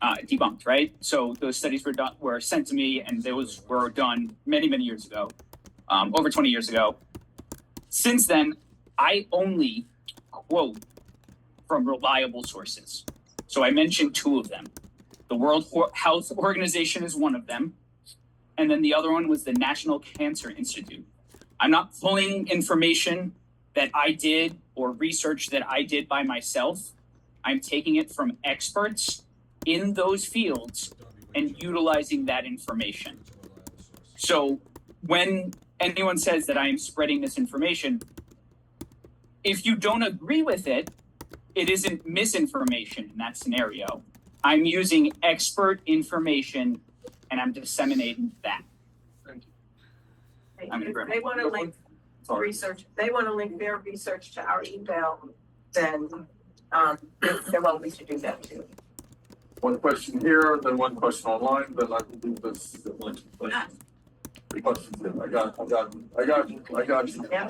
debunked, right? So those studies were sent to me, and those were done many, many years ago, over 20 years ago. Since then, I only quote from reliable sources. So I mentioned two of them. The World Health Organization is one of them. And then the other one was the National Cancer Institute. I'm not pulling information that I did or research that I did by myself. I'm taking it from experts in those fields and utilizing that information. So when anyone says that I am spreading this information, if you don't agree with it, it isn't misinformation in that scenario. I'm using expert information and I'm disseminating that. If they want to link research, they want to link their research to our email, then they're welcome to do that too. One question here, then one question online, then I will do this. Questions. I got you. Yeah.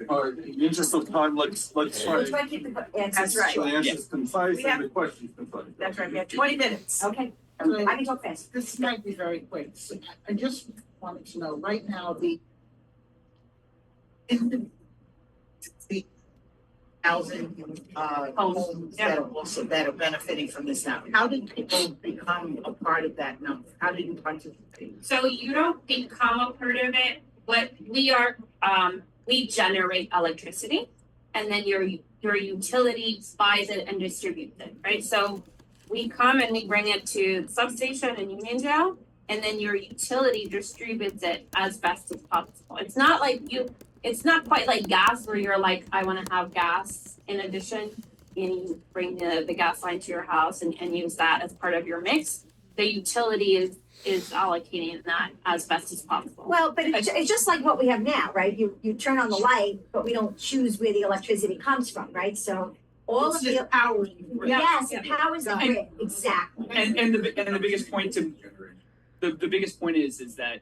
All right, in the interest of time, let's try. Let's try to keep the answers right. The answers concise and the questions concise. That's right. We have 20 minutes. Okay. So, I can talk fast. this might be very quick. So I just wanted to know, right now, the housing, homes that are also, that are benefiting from this now. How did people become a part of that number? How did you participate? So you don't become a part of it. What we are, we generate electricity, and then your utility buys it and distributes it, right? So we come and we bring it to the substation in Uniondale, and then your utility distributes it as best as possible. It's not like it's not quite like gas where you're like, I want to have gas in addition, and you bring the gas line to your house and use that as part of your mix. The utility is allocating that as best as possible. Well, but it's just like what we have now, right? You turn on the light, but we don't choose where the electricity comes from, right? So all It's of just the power. yes, it powers the grid, exactly. And the biggest point the biggest point is that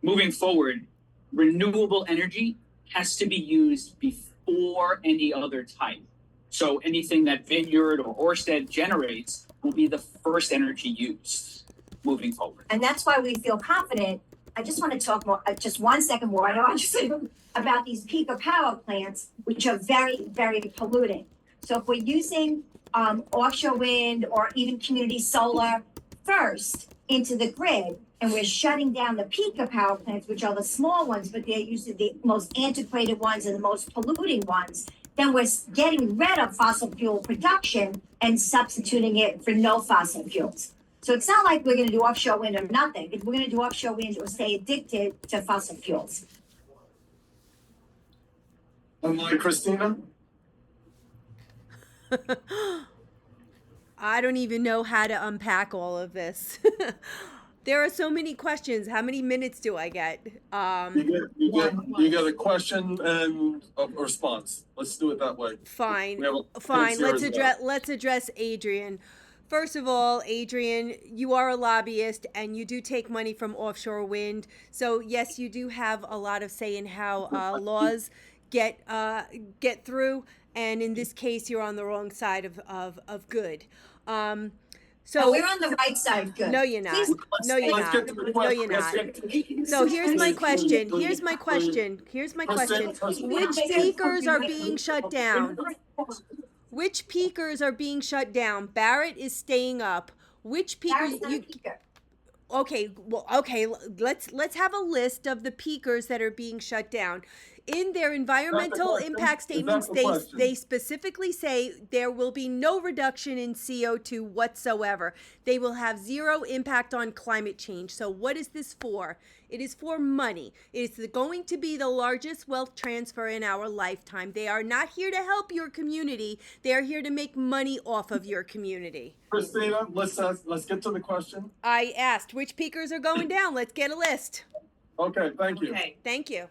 moving forward, renewable energy has to be used before any other type. So anything that Vineyard or Orsted generates will be the first energy used moving forward. And that's why we feel confident. I just want to talk more, just 1 second more. I don't want to say about these peaker power plants, which are very, very polluting. So if we're using offshore wind or even community solar first into the grid, and we're shutting down the peaker power plants, which are the small ones, but they're usually the most antiquated ones and the most polluting ones, then we're getting rid of fossil fuel production and substituting it for no fossil fuels. So it's not like we're going to do offshore wind or nothing. If we're going to do offshore wind or stay addicted to fossil fuels. Christina? I don't even know how to unpack all of this. There are so many questions. How many minutes do I get? You get a question and a response. Let's do it that way. Fine. Let's address Adrienne. First of all, Adrienne, you are a lobbyist and you do take money from offshore wind. So yes, you do have a lot of say in how laws get through. And in this case, you're on the wrong side of good. So no, we're on the right side of good. No, you're not. No, you're not. No, you're not. So here's my question. Which peakers are being shut down? Which peakers are being shut down? Barrett is staying up. Which peakers? Okay, well, okay. Let's have a list of the peakers that are being shut down. In their environmental impact statements, they specifically say there will be no reduction in CO2 whatsoever. They will have zero impact on climate change. So what is this for? It is for money. It is going to be the largest wealth transfer in our lifetime. They are not here to help your community. They are here to make money off of your community. Christina, let's get to the question. I asked which peakers are going down. Let's get a list. Okay, thank you. Okay, thank you.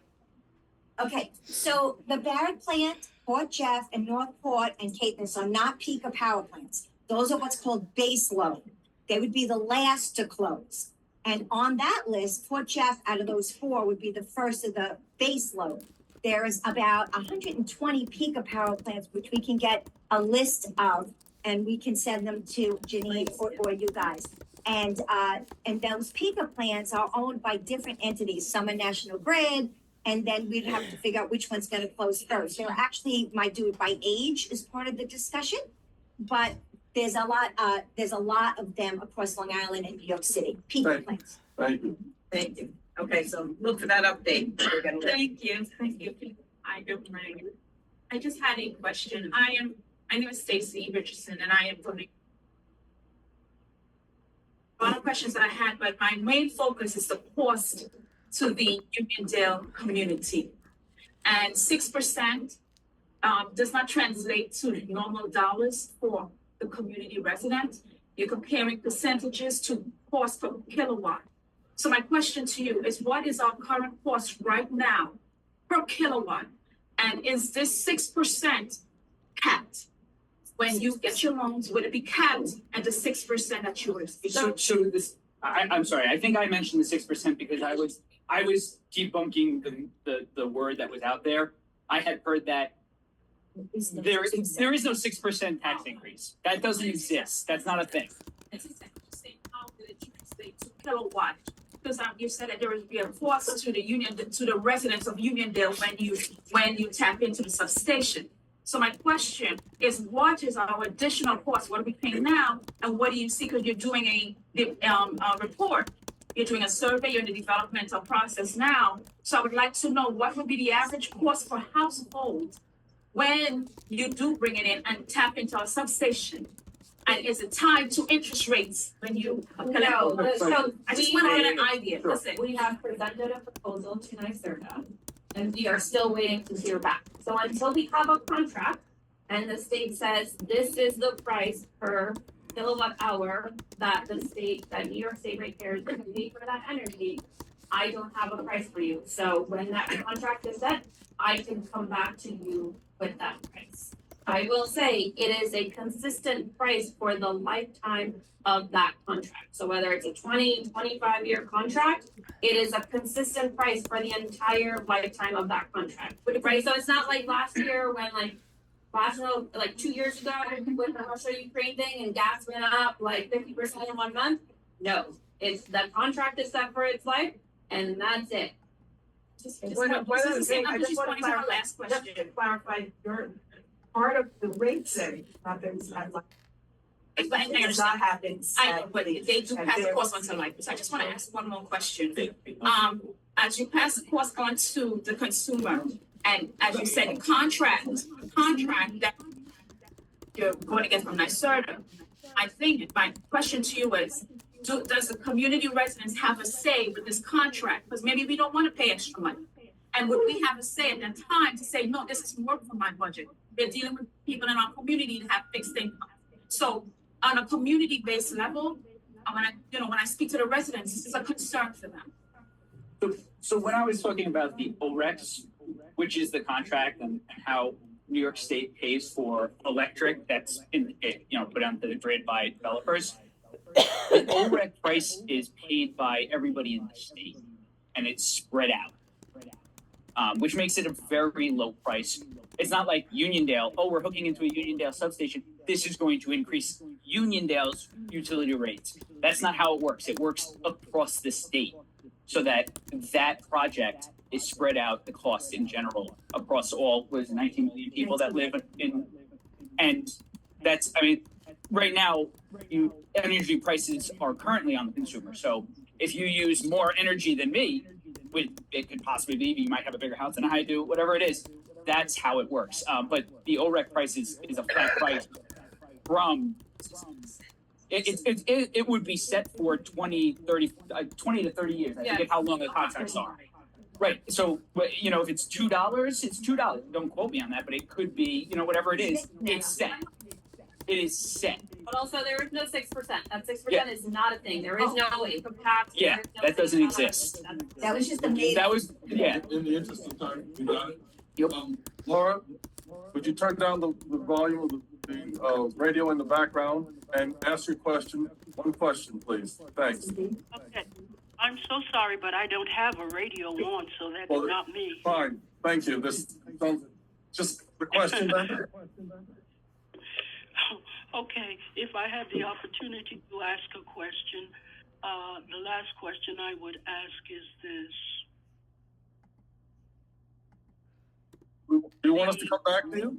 Okay, so the Barrett plant, Port Jeff, and Northport and Caithness are not peaker power plants. Those are what's called base load. They would be the last to close. And on that list, Port Jeff, out of those four, would be the first of the base load. There is about 120 peaker power plants, which we can get a list of, and we can send them to Janine or you guys. And those peaker plants are owned by different entities. Some are National Grid, and then we'd have to figure out which one's going to close first. They actually might do it by age as part of the discussion, but there's a lot of them across Long Island and New York City. Peaker plants. Thank you. Thank you. Okay, so look for that update. Thank you. Hi, good morning. I just had a question. My name is Stacy Richardson, and I am voting. A lot of questions that I had, but my main focus is the cost to the Uniondale community. And 6% does not translate to normal dollars for the community resident. You're comparing percentages to cost per kilowatt. So my question to you is, what is our current cost right now per kilowatt? And is this 6% capped? When you get your loans, would it be capped at the 6% that you were speaking? So this, I'm sorry, I think I mentioned the 6% because I was debunking the word that was out there. I had heard that there is no 6% tax increase. That doesn't exist. That's not a thing. That's exactly what you're saying. How did it translate to kilowatt? Because you said that there would be a cost to the residents of Uniondale when you tap into the substation. So my question is, what is our additional cost? What are we paying now? And what do you see? Because you're doing a report, you're doing a survey, you're in the developmental process now. So I would like to know what would be the average cost for households when you do bring it in and tap into a substation? And is it tied to interest rates when you collect? No, so I just want to get an idea. Sure. Listen, we have presented a proposal to NYSERDA, and we are still waiting to hear back. So until we have a contract and the state says this is the price per kilowatt hour that New York State ratepayers are going to pay for that energy, I don't have a price for you. So when that contract is set, I can come back to you with that price. I will say it is a consistent price for the lifetime of that contract. So whether it's a 20, 25-year contract, it is a consistent price for the entire lifetime of that contract. Right? So it's not like last year when like 2 years ago with the Russia-Ukraine thing and gas went up like 50% in 1 month. No, it's the contract is set for its life and that's it. I just want to clarify your part of the rate setting happens at like. It does not happen. I know, but they do pass the cost on to like this. I just want to ask one more question. As you pass the cost on to the consumer, and as you said, the contract that you're going to get from NYSERDA, I think my question to you is, does the community residents have a say with this contract? Because maybe we don't want to pay extra money. And would we have a say at that time to say, no, this is more for my budget? They're dealing with people in our community that have fixed income. So on a community-based level, when I speak to the residents, this is a concern for them. So when I was talking about the OREX, which is the contract and how New York State pays for electric that's put onto the grid by developers, the OREC price is paid by everybody in the state, and it's spread out, which makes it a very low price. It's not like Uniondale, we're hooking into a Uniondale substation, this is going to increase Uniondale's utility rates. That's not how it works. It works across the state so that project is spread out the cost in general across all 19 million people that live in, and that's, right now, energy prices are currently on the consumer. So if you use more energy than me, it could possibly be, you might have a bigger house than I do, whatever it is, that's how it works. But the OREC price is a flat price from, it would be set for 20 to 30 years. I forget how long the contracts are. Right. So, if it's $2, it's $2. Don't quote me on that, but it could be, whatever it is, it's set. It is set. But also, there is no 6%. That 6% is not a thing. There is no income tax. Yeah, that doesn't exist. That was just a That was, yeah. In the interest of time, we got it. Yep. Laura, would you turn down the volume of the radio in the background and ask your question? One question, please. Thanks. Okay. I'm so sorry, but I don't have a radio on, so that's not me. Fine. Thank you. Just the question then. Okay, if I have the opportunity to ask a question, the last question I would ask is this. Do you want us to come back to you?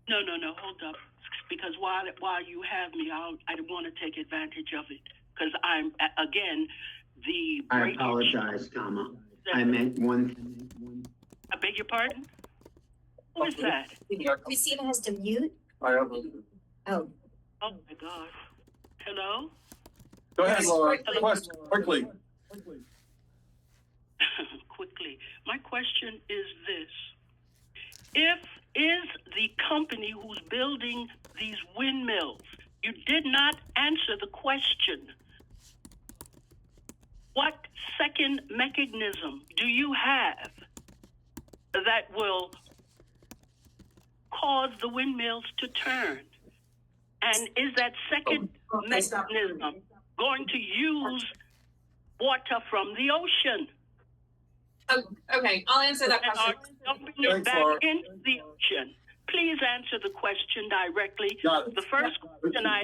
No, hold up. Because while you have me, I want to take advantage of it. Because I'm, again, I apologize, Tama. I meant one. I beg your pardon? Who is that? Christina has to mute. I have Oh. Oh my God. Hello? Go ahead, Laura. Question, quickly. Quickly. My question is this. Is the company who's building these windmills, you did not answer the question. What second mechanism do you have that will cause the windmills to turn? And is that second mechanism going to use water from the ocean? Okay, I'll answer that question. Dumping it back into the ocean. please answer the question directly. The first question I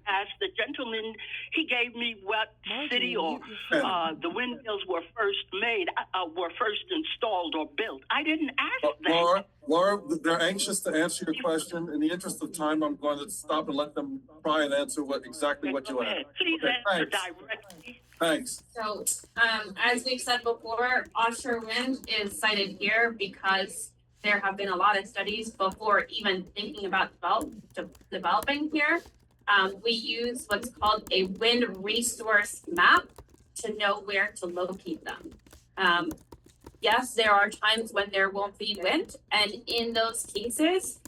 asked the gentleman, he gave me what city or the windmills were first made, were first installed or built. I didn't ask that. Laura, they're anxious to answer your question. In the interest of time, I'm going to stop and let them try and answer exactly what you asked. Please answer directly. Thanks. So, as we've said before, offshore wind is cited here because there have been a lot of studies before even thinking about developing here. We use what's called a wind resource map to know where to locate them. Yes, there are times when there won't be wind, and in those cases,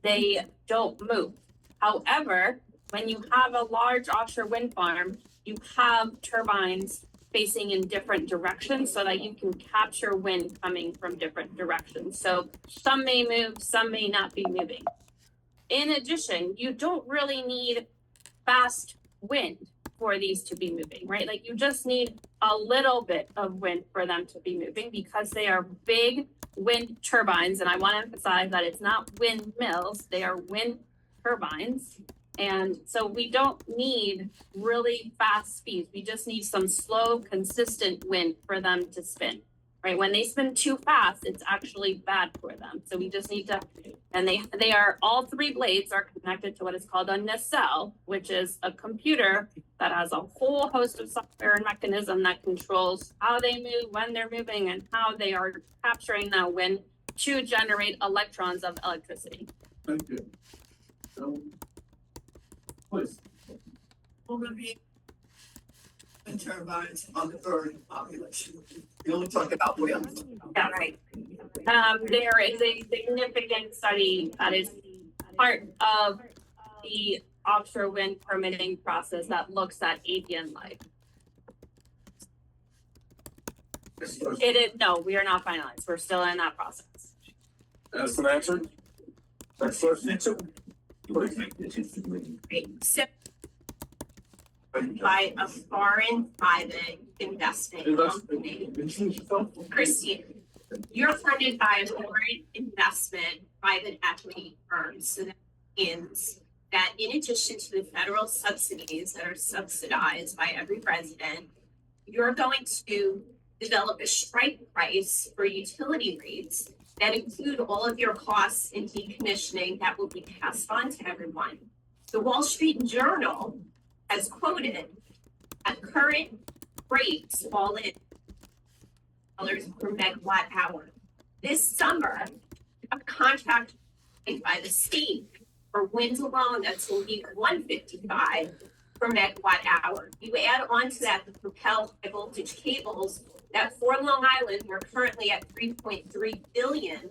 they don't move. However, when you have a large offshore wind farm, you have turbines facing in different directions so that you can capture wind coming from different directions. So some may move, some may not be moving. In addition, you don't really need fast wind for these to be moving, right? Like you just need a little bit of wind for them to be moving because they are big wind turbines. And I want to emphasize that it's not windmills, they are wind turbines. And so we don't need really fast speeds. We just need some slow, consistent wind for them to spin, right? When they spin too fast, it's actually bad for them. So we just need to, and they are, all three blades are connected to what is called a nacelle, which is a computer that has a whole host of software and mechanism that controls how they move, when they're moving, and how they are capturing that wind to generate electrons of electricity. Thank you. Please. Will there be wind turbines on the Earth population? You only talk about wind. Yeah, right. There is a significant study that is part of the offshore wind permitting process that looks at avian life. It is, no, we are not finalized. We're still in that process. That's an answer. Next question. So by a foreign private investment company. Christine, you're funded by a foreign investment private equity firm. So that means that in addition to the federal subsidies that are subsidized by every resident, you're going to develop a strike price for utility rates that include all of your costs in decommissioning that will be passed on to everyone. The Wall Street Journal has quoted at current rates, all in dollars per megawatt hour. This summer, a contract by the state for wind alone that's going to be $155 per megawatt hour. You add on to that the Propel high voltage cables that for Long Island, we're currently at $3.3 billion.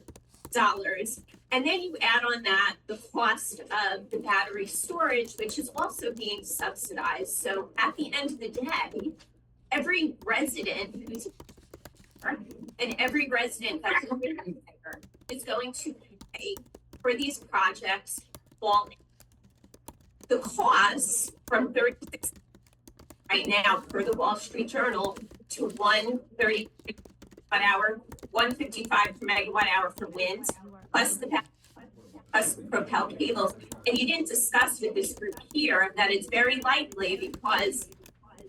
And then you add on that the cost of the battery storage, which is also being subsidized. So at the end of the day, every resident who's and every resident that's is going to pay for these projects all in. The costs from 36 right now per the Wall Street Journal to 130 per hour, 155 per megawatt hour for wind, plus the Propel cables. And you didn't discuss with this group here that it's very likely, because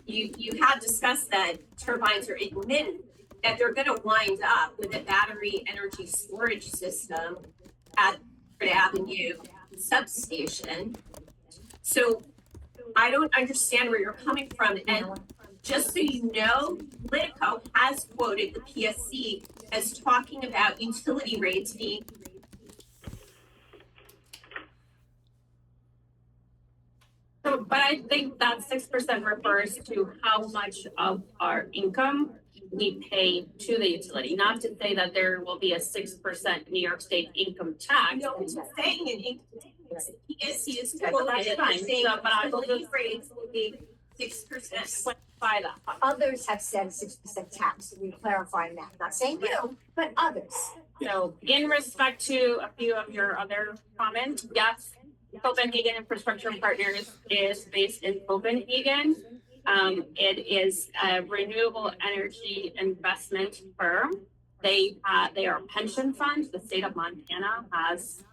you have discussed that turbines are intermittent, that they're going to wind up with a battery energy storage system at Third Avenue substation. So I don't understand where you're coming from. And just so you know, Politico has quoted the PSC as talking about utility rates being so, but I think that 6% refers to how much of our income we pay to the utility, not to say that there will be a 6% New York State income tax. No, it's saying an income tax. PSC is Well, that's fine. saying So, but I will utility just rates will be 6%. by that. Others have said 6% tax, we clarify that, not saying you, but others. So in respect to a few of your other comments, yes, Copenhagen Infrastructure Partners is based in Copenhagen. It is a renewable energy investment firm. They are a pension fund. The state of Montana has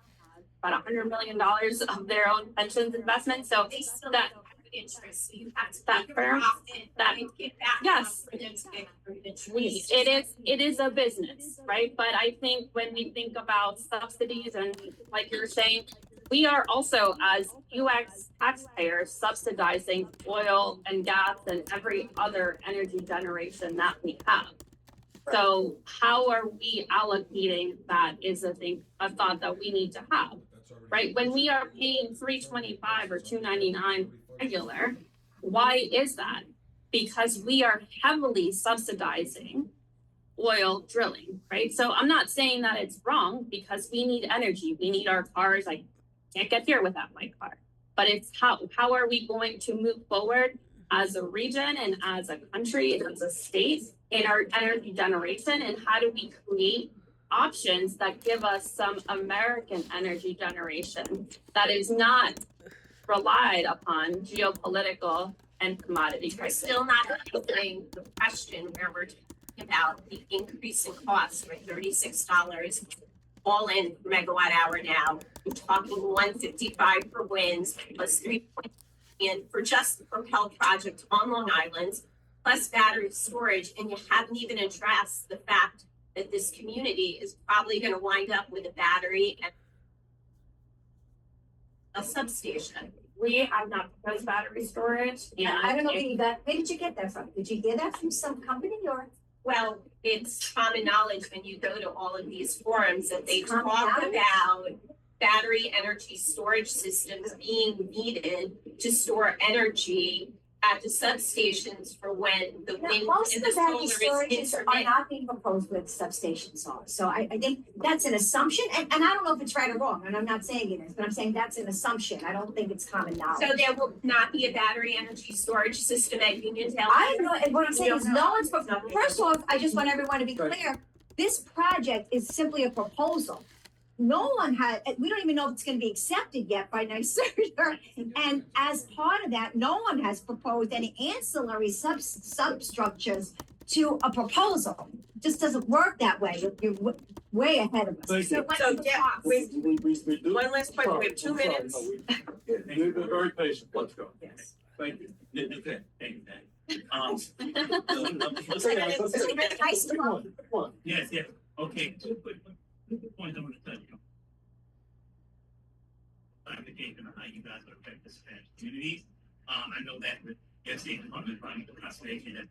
about $100 million of their own pensions investment. So They still that have interest, so you have to that figure firm, out that get back. yes, For them to get interest. it is a business, right? But I think when we think about subsidies and like you're saying, we are also as UX taxpayers subsidizing oil and gas and every other energy generation that we have. So how are we allocating that is a thought that we need to have, right? When we are paying $3.25 or $2.99 regular, why is that? Because we are heavily subsidizing oil drilling, right? So I'm not saying that it's wrong because we need energy. We need our cars. I can't get here without my car. But it's how are we going to move forward as a region and as a country and as a state in our energy generation, and how do we create options that give us some American energy generation that is not relied upon geopolitical and commodity We're prices. still not answering the question where we're talking about the increase in costs for $36 all in megawatt hour now. We're talking $155 for winds plus 3 and for just the Propel project on Long Island, plus battery storage, and you haven't even addressed the fact that this community is probably going to wind up with a battery and a substation. We have not proposed battery storage. And I don't know where you got, where did you get that from? Did you hear that from some company or? Well, it's common knowledge when you go to all of these forums that they talk Common knowledge? about battery energy storage systems being needed to store energy at the substations for when the wind Most and of the the solar battery is storages are intermittent. not being proposed with substations on. So I think that's an assumption, and I don't know if it's right or wrong, and I'm not saying it is, but I'm saying that's an assumption. I don't think it's common knowledge. So there will not be a battery energy storage system at Uniontown? I don't know, and what I'm saying is no one's, No. first off, I just want everyone to be clear, this project is simply a proposal. No one had, we don't even know if it's gonna be accepted yet by NYSERDA. And as part of that, no one has proposed any ancillary substructures to a proposal. Just doesn't work that way. You're way ahead of us. Thank you. So, yeah, we We do. one last question, we have 2 I'm sorry, minutes. no, We've been very patient, let's go. Yes. Thank you. Okay, thank you. Come on. Yes, yes, okay, two quick points I want to touch on. Clarification on how you guys are affect the Spanish communities. I know that the state department running the conservation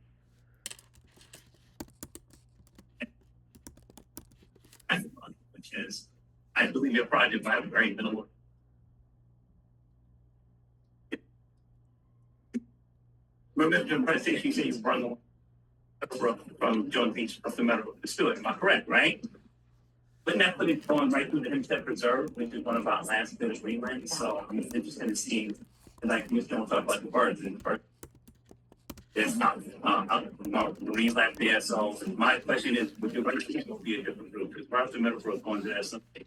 and which is, I believe your project might have very minimal. Remember the presentation you said you brought from John Beach, the medical facility, am I correct, right? But that put it going right through the Hempstead Preserve, which is one of our last bit of greenland, so I'm interested in seeing, and like Ms. Jones talked about the birds, and the birds. There's not, marine life there, so my question is, would your recommendation be a different route? Because perhaps the middle road going to that something,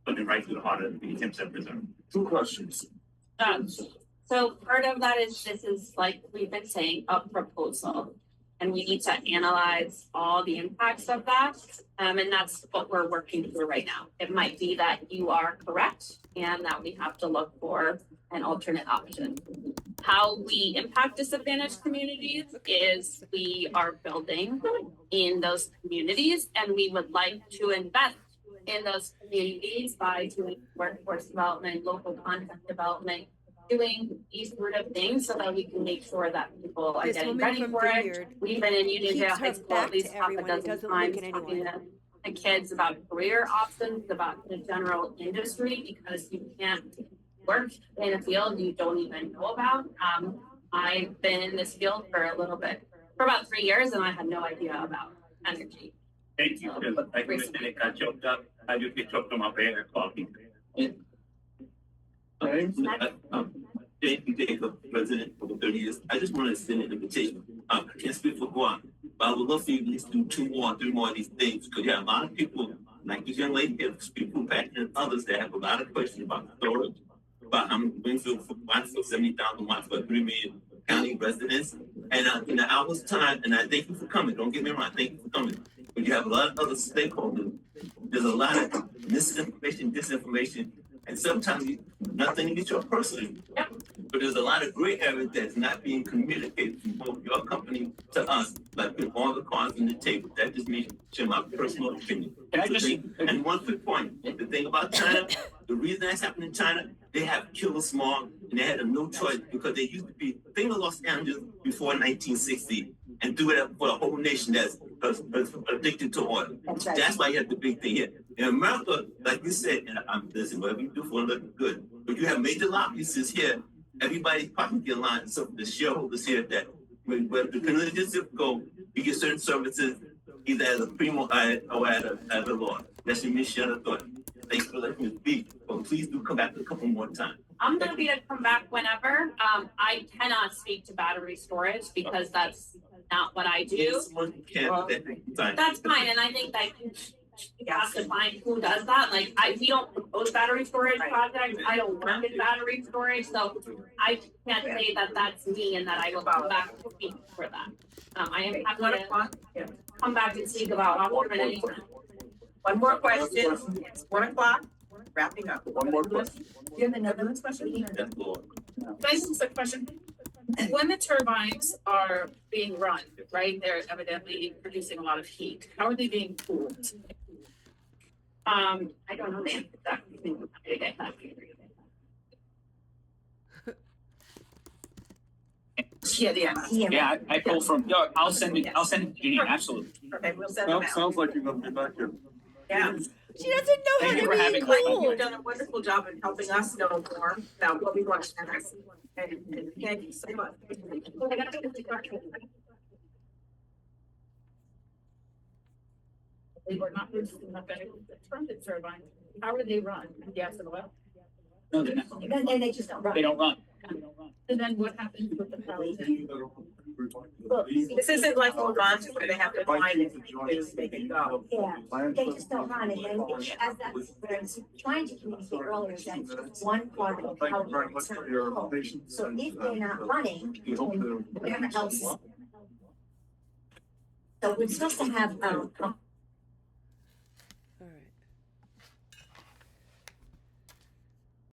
putting it right through the heart of the Hempstead Preserve. 2 questions. So part of that is, this is like we've been saying, a proposal. And we need to analyze all the impacts of that. And that's what we're working through right now. It might be that you are correct and that we have to look for an alternate option. How we impact disadvantaged communities is we are building in those communities, and we would like to invest in those communities by doing workforce development, local content development, doing these sort of things so that we can make sure that people are This getting woman ready from for it. Vineyard We've been in Uniondale keeps High her School back at least to half a everyone and dozen doesn't times look at talking anyone. to the kids about career options, about the general industry, because you can't work in a field you don't even know about. I've been in this field for about 3 years, and I had no idea about energy. Thank you, because like you said, it got choked up, I just get choked on my bed coffee. James? Jacob, president for 30 years. I just want to send an invitation. I can't speak for GUAAC, but I would love for you to at least do 2 more, 3 more of these things, because you have a lot of people, like this young lady here, people passionate, others that have a lot of questions about storage, about how many Winfield, 70,000 watts for 3 million county residents. And in an hour's time, and I thank you for coming, don't get me wrong, thank you for coming. But you have a lot of other stakeholders. There's a lot of misinformation, disinformation, And sometimes nothing against you personally. But there's a lot of gray area that's not being communicated from both your company to us, like put all the cards on the table. That just means to my personal opinion. And one quick point, the thing about China, the reason that's happening in China, they have killed small and they had no choice because they used to be think of Los Angeles before 1960 and do it for the whole nation that's addicted to oil. That's why you have the big thing here. In America, like you said, and I'm listen, whatever you do for it look good. But you have major lobbyists here, everybody's pocket in line, so the shareholders here that when depending on the zip code, you get certain services either as a primo or as a law. That's your mission of thought. Thanks for letting me speak, but please do come back a couple more times. I'm happy to come back whenever. I cannot speak to battery storage because that's not what I do. That's fine, and I think that you have to find who does that. Like, we don't propose battery storage projects. I don't work in battery storage, so I can't say that that's me and that I will come back to speak for that. I am happy to come back and speak about Oxford anytime. One more question. It's 1 o'clock. Wrapping up. One more question. You have another question? That's cool. Can I ask a question? When the turbines are being run, right, they're evidently producing a lot of heat. How are they being cooled? I don't know the answer to that. Yeah, I pull from, I'll send it to Jeannie, absolutely. Okay, we'll send them out. Sounds like you're gonna be back here. Yeah. She doesn't know Thank you for how to having be me. cool. You've done a wonderful job in helping us know more about what we want to share. And thank you so much. They were not producing enough energy from the turbine. How are they run? Gas and oil? No, they're not. And they just don't run. They don't run. And then what happens with the power? This isn't like old bonds where they have to find it and they can go. Yeah, they just don't run it, and as that's what I was trying to communicate earlier, is that one part of the power plants are full. So if they're not running, then whatever else. So we're supposed to have,